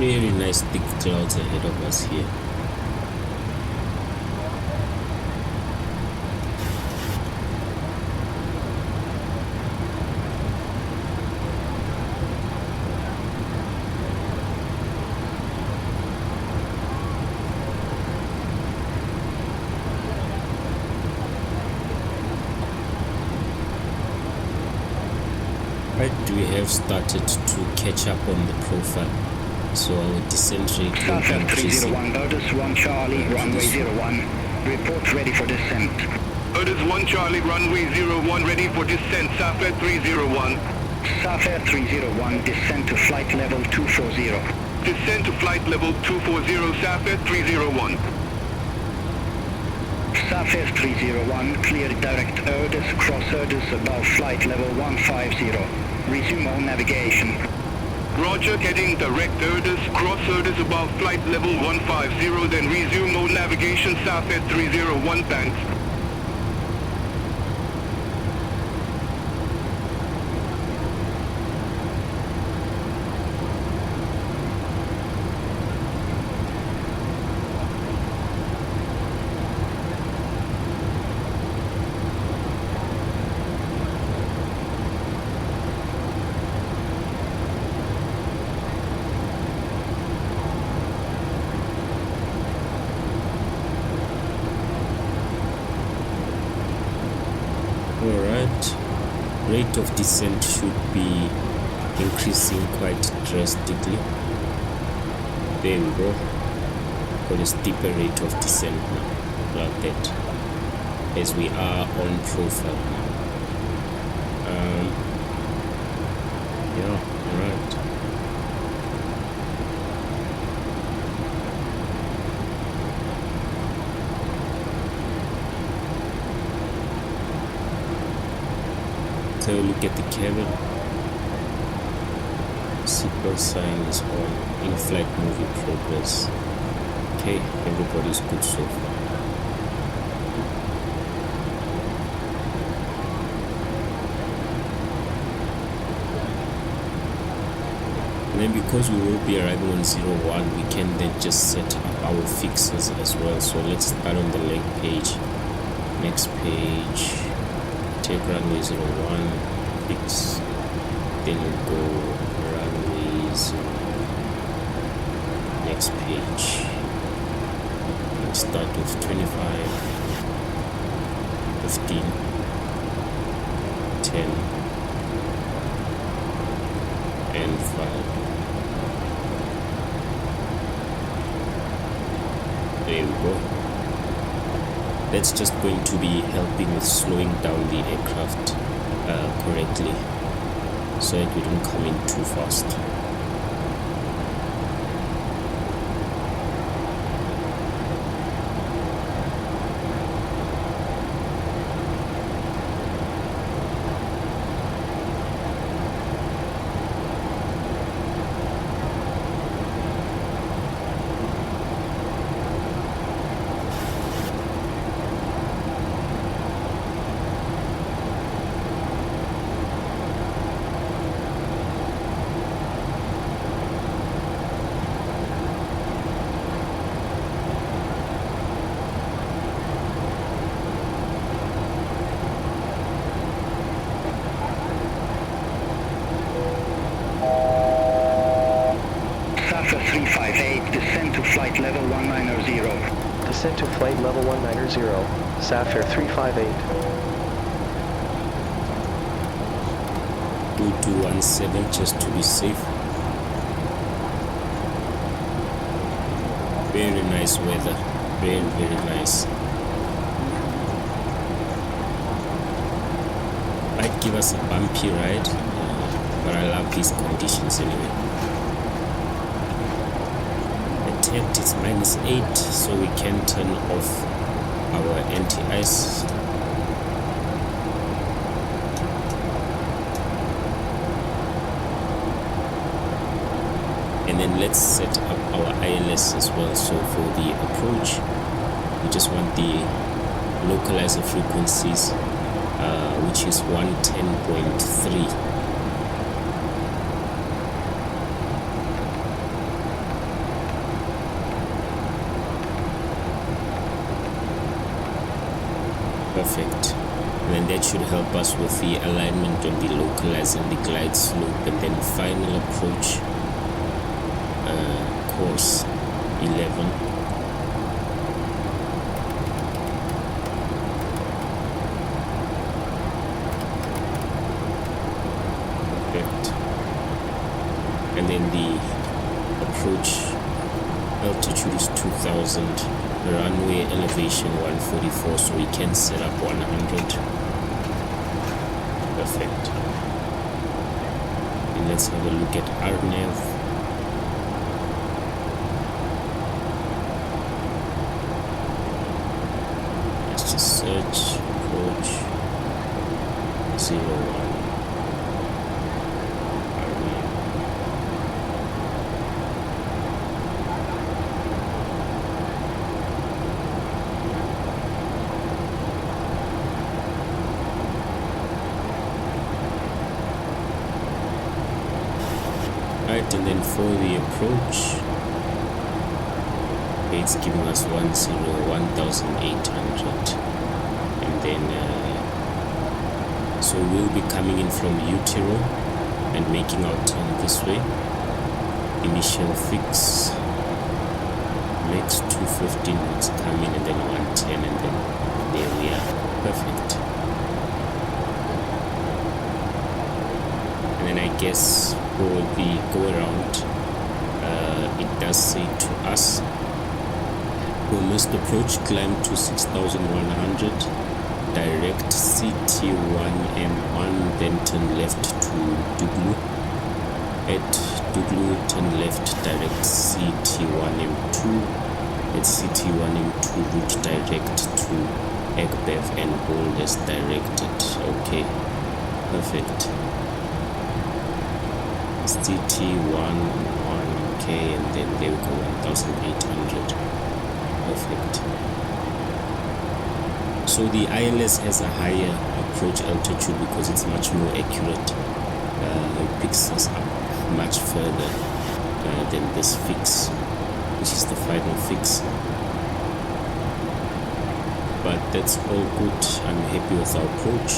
Very nice thick clouds ahead of us here. Right, we have started to catch up on the profile, so our descent rate will be Southwest increasing. 301, Otis 1 Charlie, runway 01. Report ready for descent. Otis 1 Charlie, runway 01, ready for descent. Southwest 301. Southwest 301, descent to flight level 240. Descent to flight level 240, Southwest 301. Southwest 301, clear direct Otis, cross Otis above flight level 150. Resume all navigation. Roger, getting direct Otis, cross Otis above flight level 150, then resume all navigation, Southwest 301, thanks. Alright, rate of descent should be increasing quite drastically. There we go. Got a steeper rate of descent now, like that, as we are on profile now. Yeah, alright. So look at the cabin. Seatbelt sign is on. In-flight movie progress. Okay, everybody's good so far. And then because we will be arriving on 01, we can then just set up our fixes as well. So let's start on the leg page. Next page. Take runway 01, fix, then you go runway 0. Next page. Let's start with 25, 15, 10, and 5. There we go. That's just going to be helping with slowing down the aircraft correctly, so that we don't come in too fast. flight level 190. Descent to flight level 190, Safair 358. 2217 just to be safe. Very nice weather, very nice. Might give us a bumpy ride, but I love these conditions anyway. The temp is -8, so we can turn off our anti-ice. And then let's set up our ILS as well. So for the approach, we just want the localizer frequencies, which is 110.3. Perfect. And then that should help us with the alignment on the localizer and the glide slope, and then final approach, course 11. Perfect. And then the approach altitude is 2000, runway elevation 144, so we can set up 100. Perfect. And let's have a look at RNAV. Let's just search approach 01. Right, and then for the approach, it's giving us 1,800, and then so we'll be coming in from Utero and making our turn this way. Initial fix, max 215 knots coming, and then 110, and then there we are. Perfect. And then I guess for the go around, it does say to us, we must approach climb to 6,100, direct CT1M1, then turn left to Duglu. At Duglu, turn left, direct CT1M2. At CT1M2, route direct to Egbev and hold as directed. Okay, perfect. CT1, and then they will go 1,800. Perfect. So the ILS has a higher approach altitude because it's much more accurate. It picks us up much further than this fix, which is the final fix. But that's all good. I'm happy with our approach.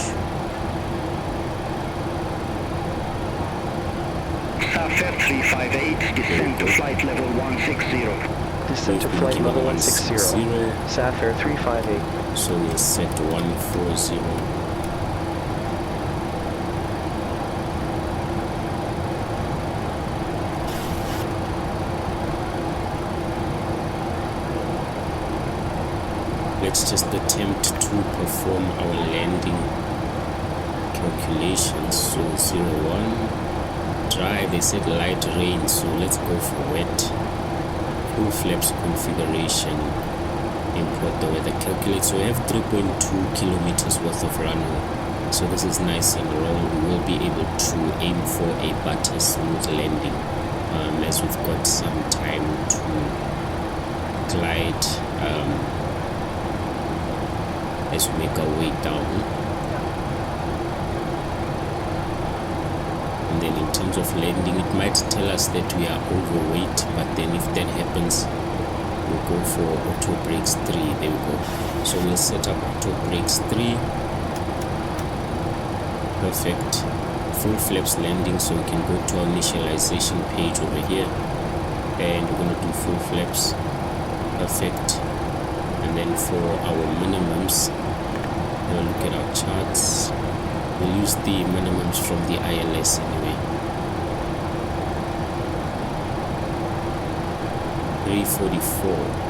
SAFAir 358, descend to flight level 160. Descend to flight level 160. SAFAir 358. So we'll set 140. Let's just attempt to perform our landing calculations. So 01. Dry, they said light rain, so let's go for wet. Full flaps configuration, import the weather, calculate. So we have 3.2 kilometers worth of runway, so this is nice and long. We will be able to aim for a butter smooth landing, as we've got some time to glide as we make our way down. And then in terms of landing, it might tell us that we are overweight, but then if that happens, we'll go for auto brakes 3. There we go. So we'll set up auto brakes 3. Perfect. Full flaps landing, so we can go to our initialization page over here, and we're going to do full flaps. Perfect. And then for our minimums, we'll look at our charts. We'll use the minimums from the ILS anyway. 344.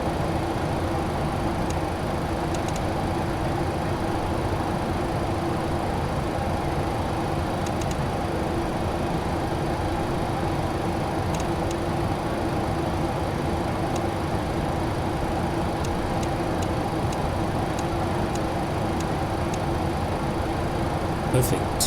Perfect.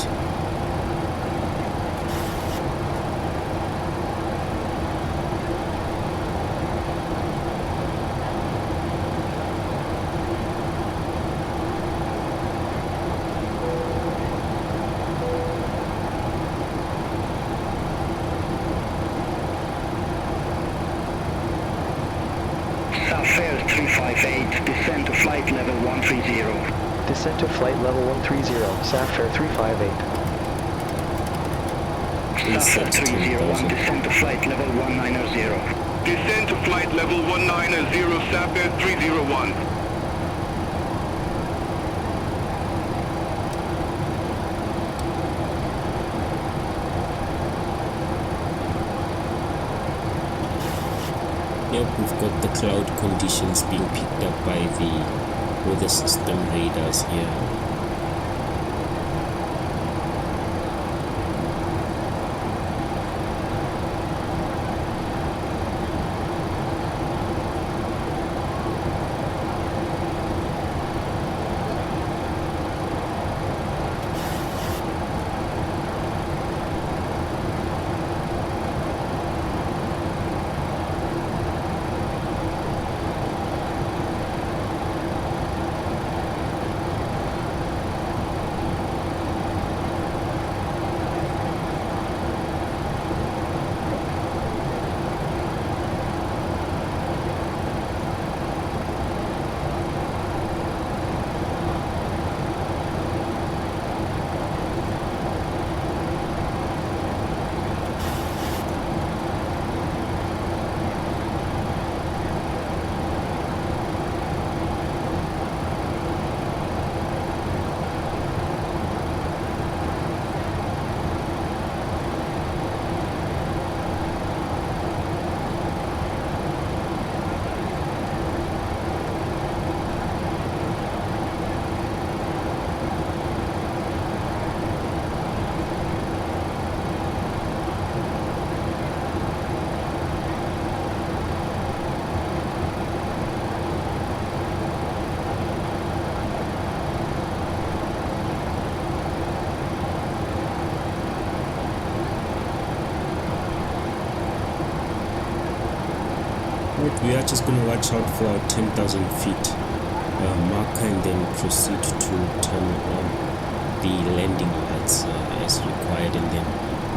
SAFAir 358, descend to flight level 130. Descend to flight level 130, Safair 358. Safair 301, descend to flight level 190. Descend to flight level 190, Safair 301. Yep, we've got the cloud conditions being picked up by the weather system radars here. We are just going to watch out for our 10,000 feet marker and then proceed to turn on the landing lights as required, and then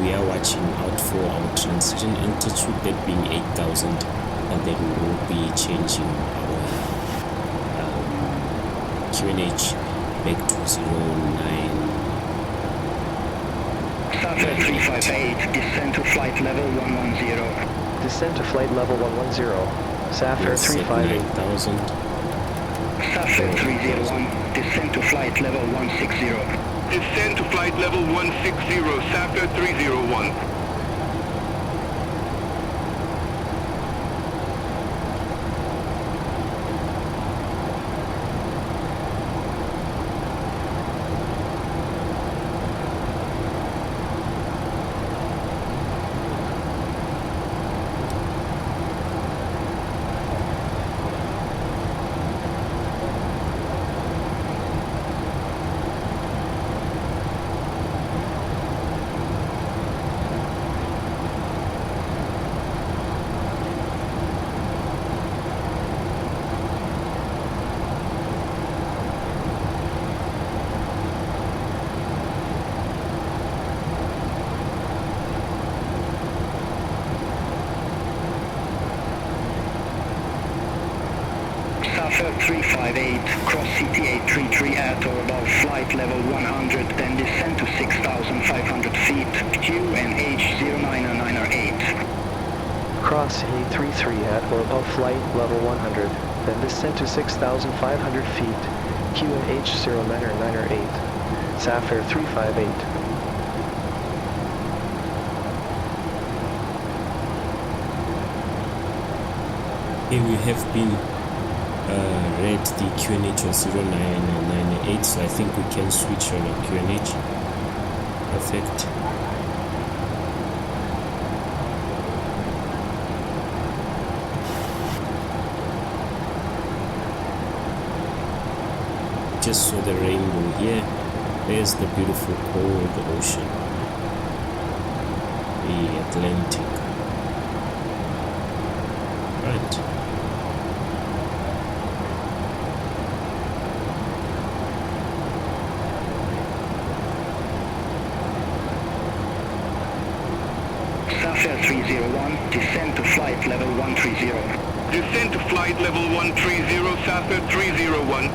we are watching out for our transition altitude, that being 8,000, and then we will be changing our QNH back to 09. Safair 358, descend to flight level 110. Descend to flight level 110, Safair 358. 9,000. Safair 301, descend to flight level 160. Descend to flight level 160, Safair 301. Safair 358, cross CT833 at or above flight level 100, then descend to 6,500 feet, QNH 09908. Cross 833 at or above flight level 100, then descend to 6,500 feet, QNH 09908, Safair 358. Here we have been read the QNH of 0998, so I think we can switch on a QNH. Perfect. Just saw the rainbow here. There's the beautiful cold ocean, the Atlantic. Right. Safair 301, descend to flight level 130. Descend to flight level 130, Safair 301.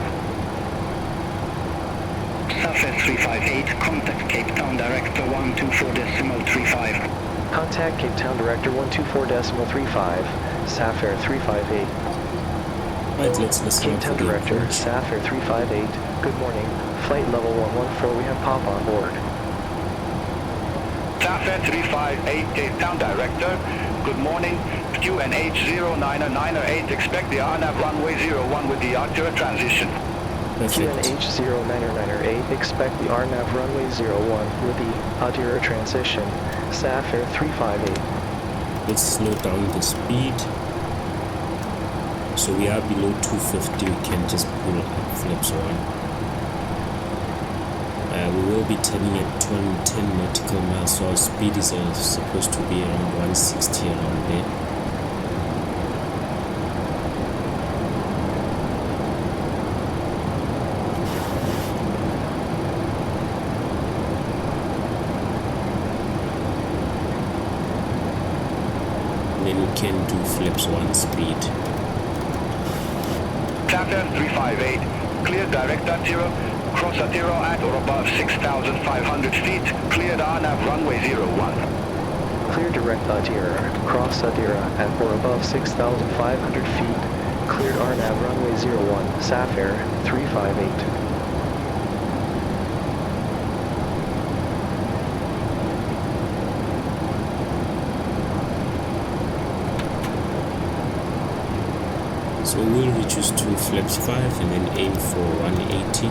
SAFAir 358, contact Cape Town Director 124.35. Contact Cape Town Director 124.35, SAFAir 358. Right, let's listen Cape to Town the Director, approach. SAFAir 358. Good morning. Flight level 114, we have Pop on board. SAFAir 358, Cape Town Director. Good morning. QNH 09908, expect the RNAV runway 01 with the Arctura transition. Perfect. QNH 09908, expect the RNAV runway 01 with the Arctura transition. SAFAir 358. Let's slow down the speed. So we are below 250, we can just pull up flaps 1. We will be turning at 210 nautical miles, so our speed is supposed to be around 160 around there. Then we can do flaps 1 speed. SAFAir 358, clear direct Arctura, cross Arctura at or above 6,500 feet, cleared RNAV runway 01. Clear direct Arctura, cross Arctura at or above 6,500 feet, cleared RNAV runway 01, SAFAir 358. So we'll reduce to flaps 5 and then aim for 180.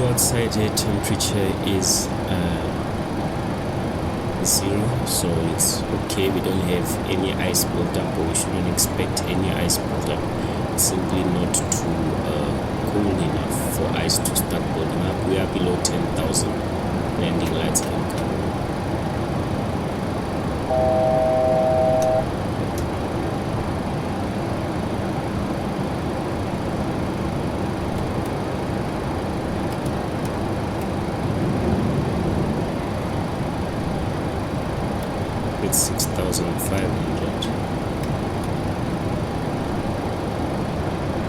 Outside air temperature is 0, so it's okay. We don't have any ice buildup, or we shouldn't expect any ice buildup. It's simply not too cold enough for ice to start building up. We are below 10,000. Landing lights can come. It's 6,500.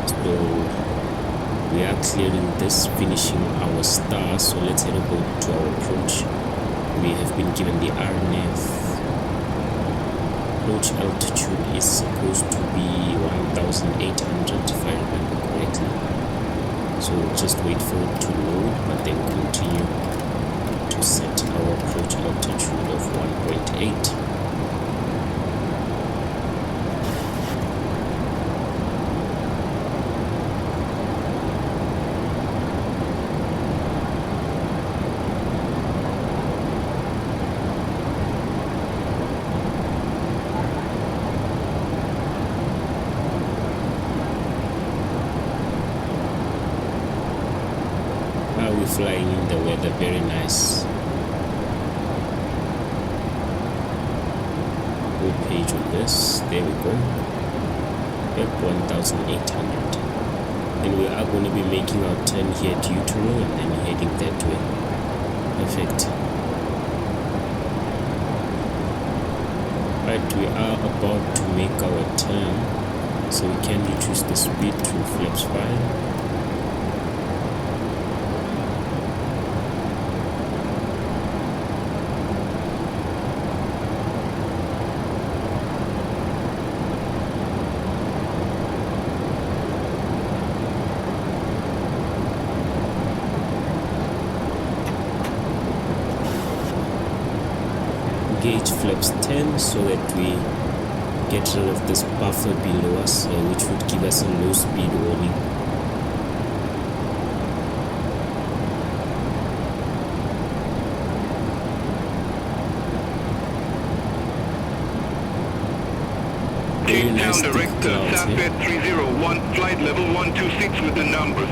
So we are clearing this, finishing our star. So let's head over to our approach. We have been given the RNAV. Approach altitude is supposed to be 1,800 if I remember correctly. So just wait for it to load, but then continue to set our approach altitude of 1.8. Flying in the weather, very nice. Full page on this, there we go. Yep, 1,800. And we are going to be making our turn here at Utero and then heading that way. Perfect. Right, we are about to make our turn, so we can reduce the speed to flaps 5. Gauge flaps 10 so that we get rid of this buffer below us, which would give us a low speed warning. Cape nice Town thick Director, clouds here. SAFAir 301, flight level 126 with the numbers.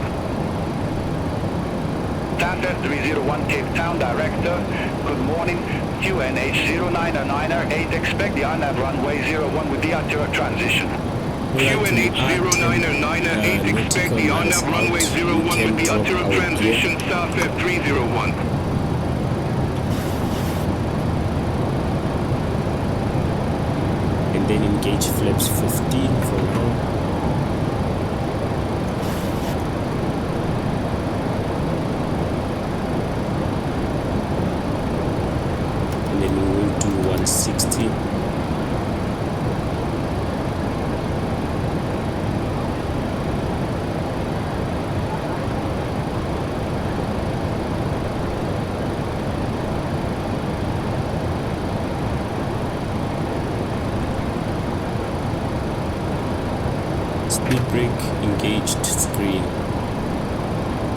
SAFAir 301 Cape Town Director, good morning. QNH0998, expect the RNAV runway 01 with the Artura transition. QNH0998, expect the RNAV runway 01 with the Artura transition, SAFAir 301. And then engage flaps 15 for now. And then we will do 160. Speed brake engaged, screen.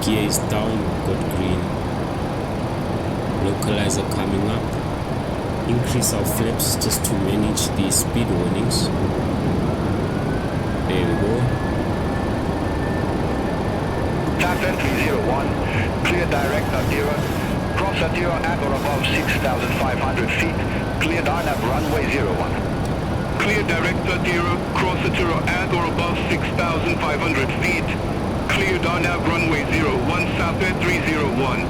Gear is down, got green. Localizer coming up. Increase our flaps just to manage the speed warnings. There we go. SAFAir 301, clear direct Artura. Cross Artura at or above 6,500 feet. Cleared RNAV runway 01. Clear direct Artura, cross Artura at or above 6,500 feet. Cleared RNAV runway 01, SAFAir 301.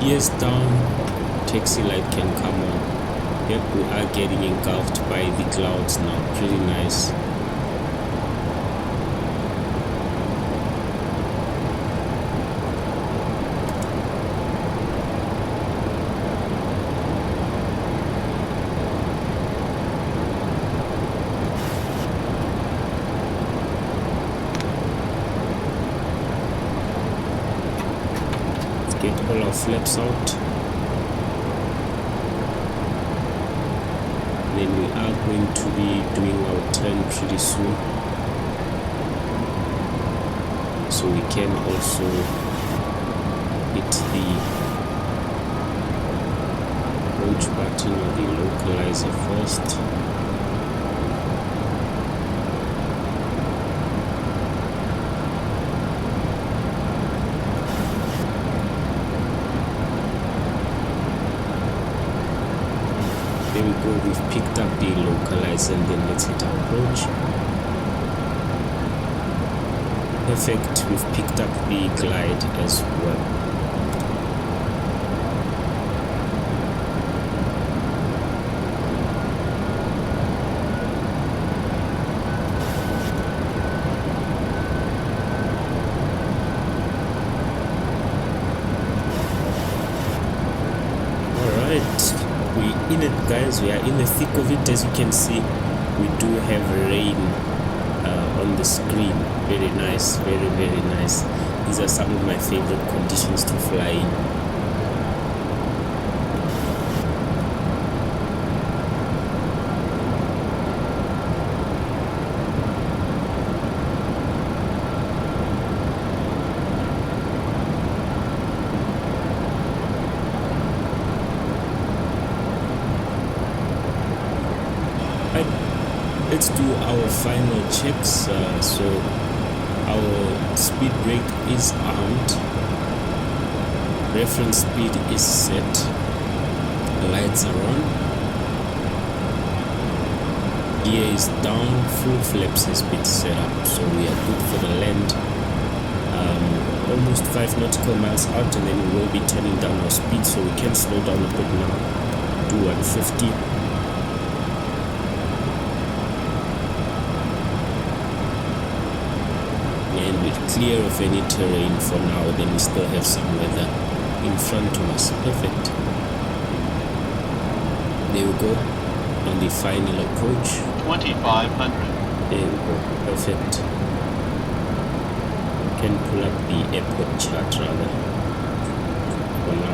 Ears down, taxi light can come on. Yep, we are getting engulfed by the clouds now, pretty nice. Get all our flaps out. Then we are going to be doing our turn pretty soon. So we can also hit the approach button or the localizer first. There we go, we've picked up the localizer and then let's hit approach. Perfect, we've picked up the glide as well. In it, guys, we are in the thick of it. As you can see, we do have rain on the screen. Very nice, very nice. These are some of my favorite conditions to fly in. Let's do our final checks. So our speed brake is armed, reference speed is set, lights are on, gear is down, full flaps has been set up, so we are good for the land. Almost 5 nautical miles out, and then we will be turning down our speed, so we can slow down a bit now, do 150. And we're clear of any terrain for now, then we still have some weather in front of us. Perfect. There we go, on the final approach. 2,500. There we go, perfect. Can pull up the airport chart rather for now.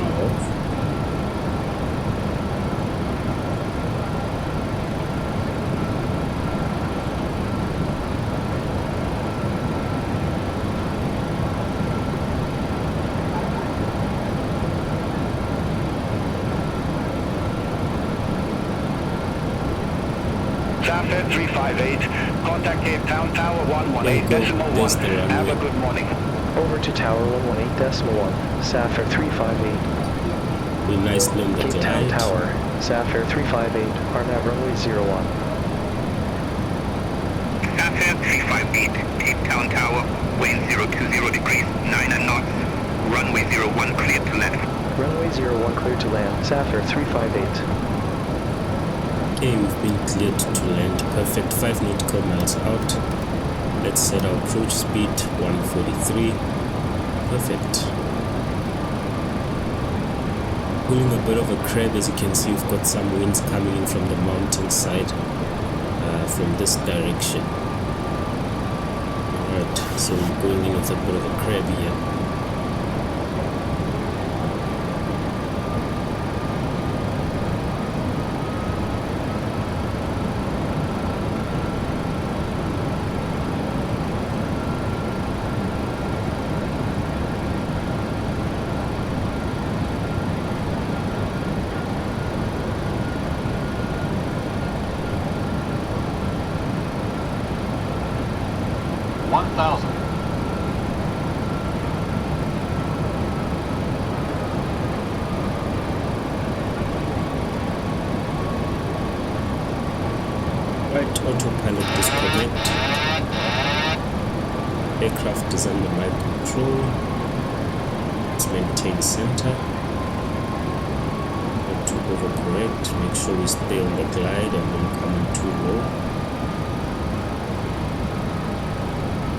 Safair 358, contact Cape Town Tower 118.1. Have a good morning. Over to Tower 118.1, Safair 358. We nicely on the Cape Town glide. Tower, Safair 358, RNAV runway 01. Safair 358, Cape Town Tower, wind 020 degrees, 9 knots, runway 01 cleared to land. Runway 01 cleared to land, Safair 358. Okay, we've been cleared to land. Perfect. 5 nautical miles out. Let's set our approach speed 143. Perfect. Pulling a bit of a crab. As you can see, we've got some winds coming in from the mountain side, from this direction. Alright, so we're going in with a bit of a crab here. Right, autopilot disconnect. Aircraft is under my control. Let's maintain center. Not to overcorrect. Make sure we stay on the glide and don't come in too low.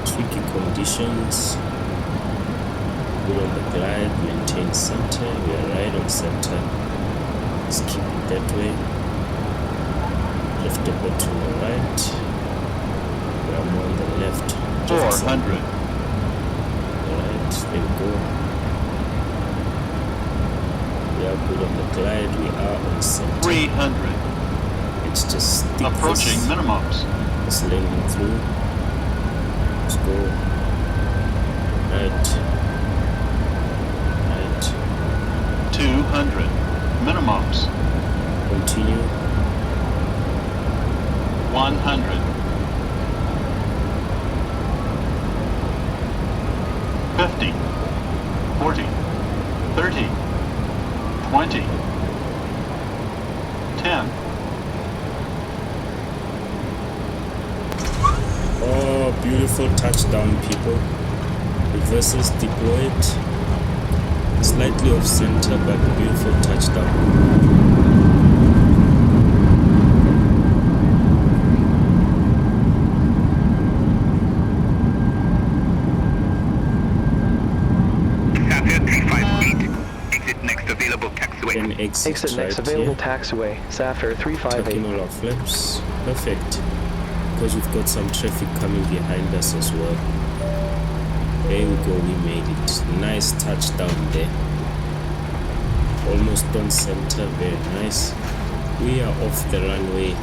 Tricky conditions. Good on the glide, maintain center. We are right on center. Let's keep it that way. Lift a bit to the right. I'm on the left. 400. Alright, there we go. We are good on the glide. We are on center. 300. It's just stick Approaching minimums. Just landing through. Let's go. Right. Right. 200. Minimums. Continue. 100. 50. 40. 30. 20. 10. Oh, beautiful touchdown, people. Reverses deployed. Slightly off center, but beautiful touchdown. Exit next available taxiway, Safair 358. Taking all our flaps. Perfect. Because we've got some traffic coming behind us as well. There we go, we made it. Nice touchdown there. Almost on center, very nice. We are off the runway.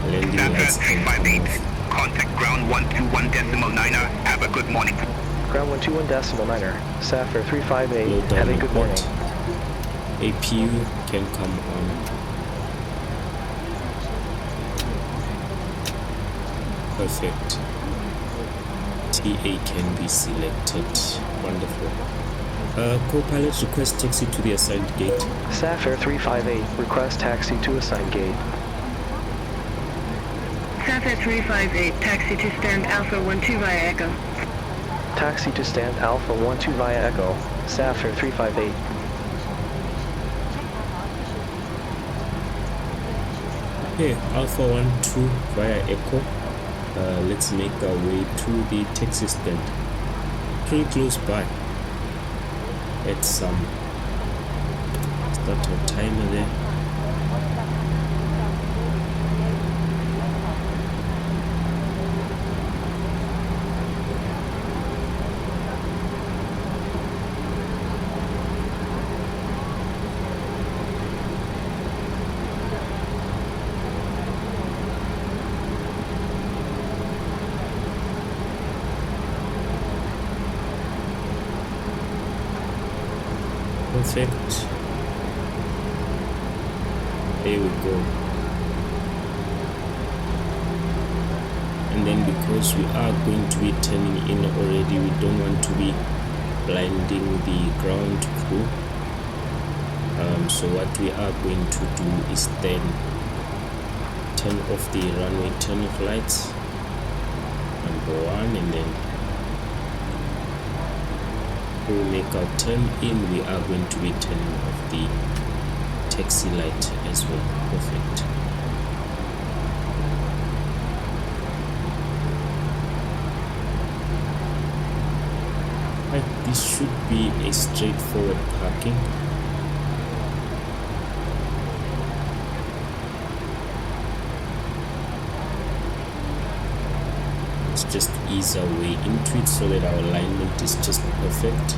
Landing lights can come off. Contact ground 121.9er. Have a good morning. Ground 121.9er, Safair 358. Have a good morning. APU can come on. Perfect. TA can be selected. Wonderful. Co-pilot, request taxi to the assigned gate. Safair 358, request taxi to assigned gate. Safair 358, taxi to stand Alpha 12 via Echo. Taxi to stand Alpha 12 via Echo, Safair 358. Okay, Alpha 12 via Echo. Let's make our way to the taxi stand. Pretty close by. At some start our timer there. Perfect. There we go. And then because we are going to be turning in already, we don't want to be blinding the ground crew. So what we are going to do is then turn off the runway turn off lights, number 1, and then we'll make our turn in. We are going to be turning off the taxi light as well. Perfect. Right, this should be a straightforward parking. Let's just ease our way into it so that our alignment is just perfect.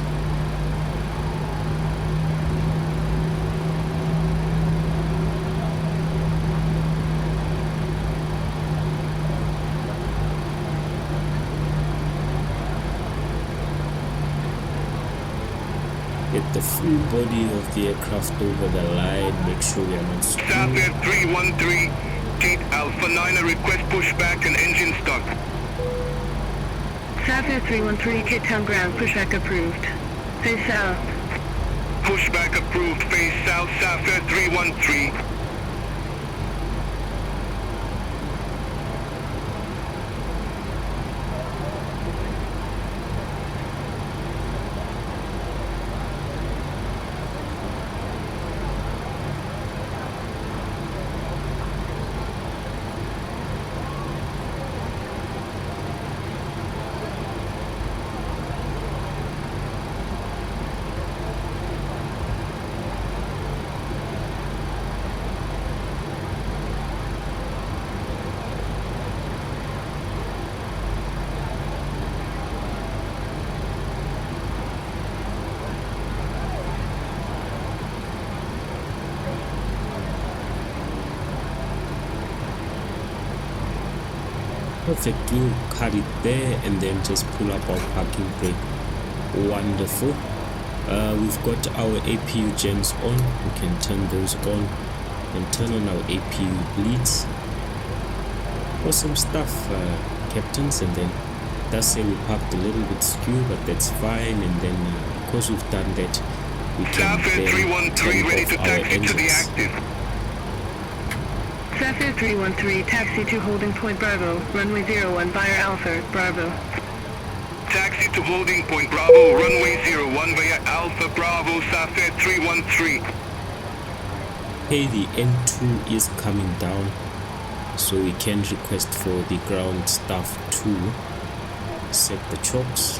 Get the full body of the aircraft over the line, make sure we are not screwed. Southwest 313, Gate Alpha 9, a request pushback and engine stuck. Southwest 313, Cape Town ground, pushback approved. Face south. Pushback approved, face south, Southwest 313. Perfect, we'll cut it there and then just pull up our parking brake. Wonderful. We've got our APU gens on. We can turn those on and turn on our APU bleeds. Awesome stuff, captains. And then does say we parked a little bit skew, but that's fine. And then because we've done that, we can then 313 ready to taxi to the active. Southwest 313, taxi to holding point Bravo, runway 01 via Alpha, Bravo. Taxi to holding point Bravo, runway 01 via Alpha, Bravo, Southwest 313. Hey, the N2 is coming down, so we can request for the ground staff to set the chocks.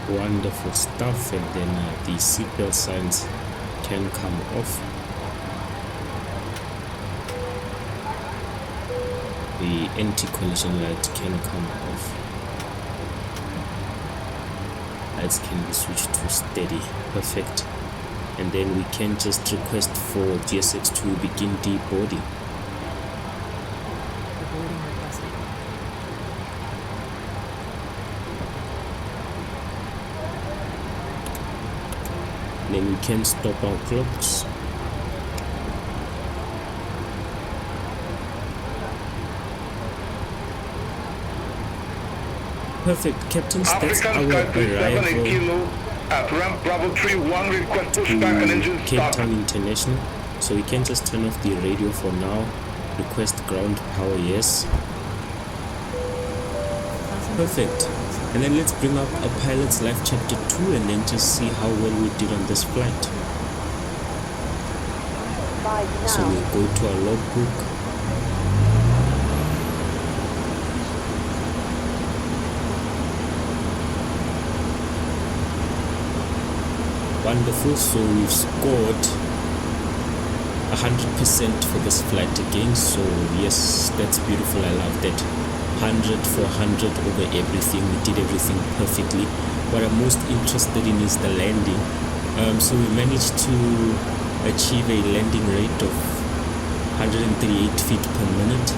Wonderful stuff. And then the seatbelt signs can come off. The anti-collision light can come off. Lights can be switched to steady. Perfect. And then we can just request for GSX to begin deboarding. Boarding requested. Then we can stop our clocks. Perfect, captains, that's our arrival Kilo at ramp Bravo 31, request pushback and engine Cape stop. Town International. So we can just turn off the radio for now. Request ground power, yes. Perfect. And then let's bring up a pilot's life chapter 2 and then just see how well we did on this flight. So we'll go to our logbook. Wonderful, so we've scored 100% for this flight again. So yes, that's beautiful, I love that. 100 for 100 over everything. We did everything perfectly. What I'm most interested in is the landing. So we managed to achieve a landing rate of 138 feet per minute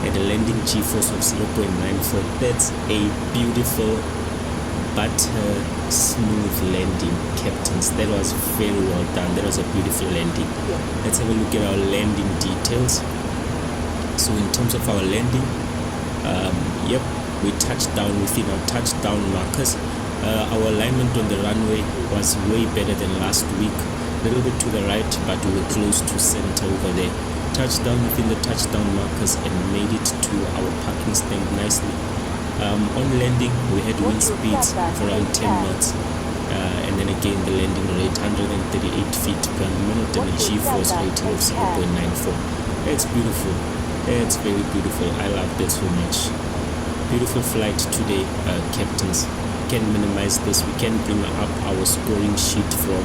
and a landing G-force of 0.94. That's a beautiful but smooth landing, captains. That was very well done. That was a beautiful landing. Let's have a look at our landing details. So in terms of our landing, yep, we touched down within our touchdown markers. Our alignment on the runway was way better than last week. A little bit to the right, but we were close to center over there. Touchdown within the touchdown markers and made it to our parking stand nicely. On landing, we had wind speeds of around 10 knots. And then again, the landing rate 138 feet per minute and a G-force rating of 0.94. It's beautiful. It's very beautiful. I love that so much. Beautiful flight today, captains. Can minimize this. We can bring up our scoring sheet from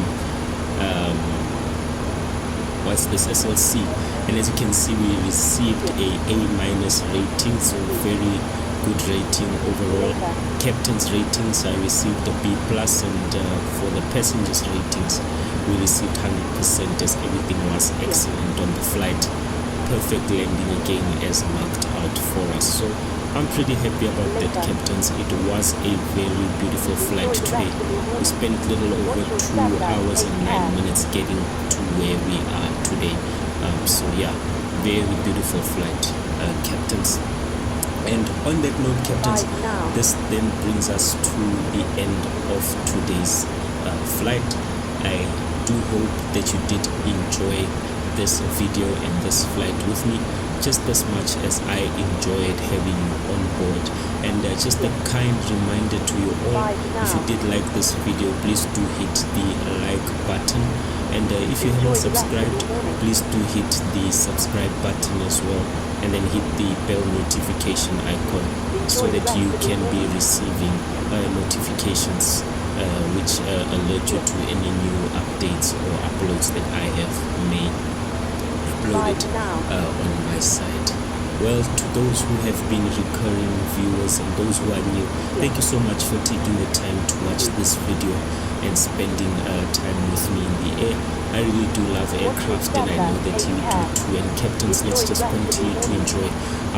what's this, SLC, and as you can see, we received a A- rating, so very good rating overall. Captain's ratings, I received a B+, and for the passengers ratings, we received 100% as everything was excellent on the flight. Perfect landing again as marked out for us. So I'm pretty happy about that, captains. It was a very beautiful flight today. We spent a little over 2 hours and 9 minutes getting to where we are today. So yeah, very beautiful flight, captains. And on that note, captains, this then brings us to the end of today's flight. I do hope that you did enjoy this video and this flight with me just as much as I enjoyed having you on board. And just a kind reminder to you all, if you did like this video, please do hit the like button, and if you haven't subscribed, please do hit the subscribe button as well, and then hit the bell notification icon so that you can be receiving notifications which alert you to any new updates or uploads that I have made uploaded on my side. Well, to those who have been recurring viewers and those who are new, thank you so much for taking the time to watch this video and spending time with me in the air. I really do love aircraft, and I know that you do too. And captains, let's just continue to enjoy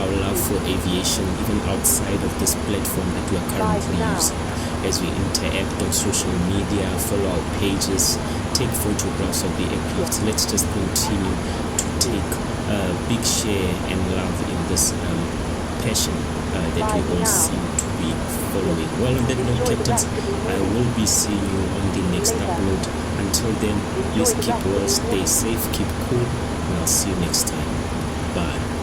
our love for aviation even outside of this platform that we are currently using, as we interact on social media, follow our pages, take photographs of the aircraft. Let's just continue to take a big share and love in this passion that we all seem to be following. Well, on that note, captains, I will be seeing you on the next upload. Until then, please keep well, stay safe, keep cool, and I'll see you next time. Bye.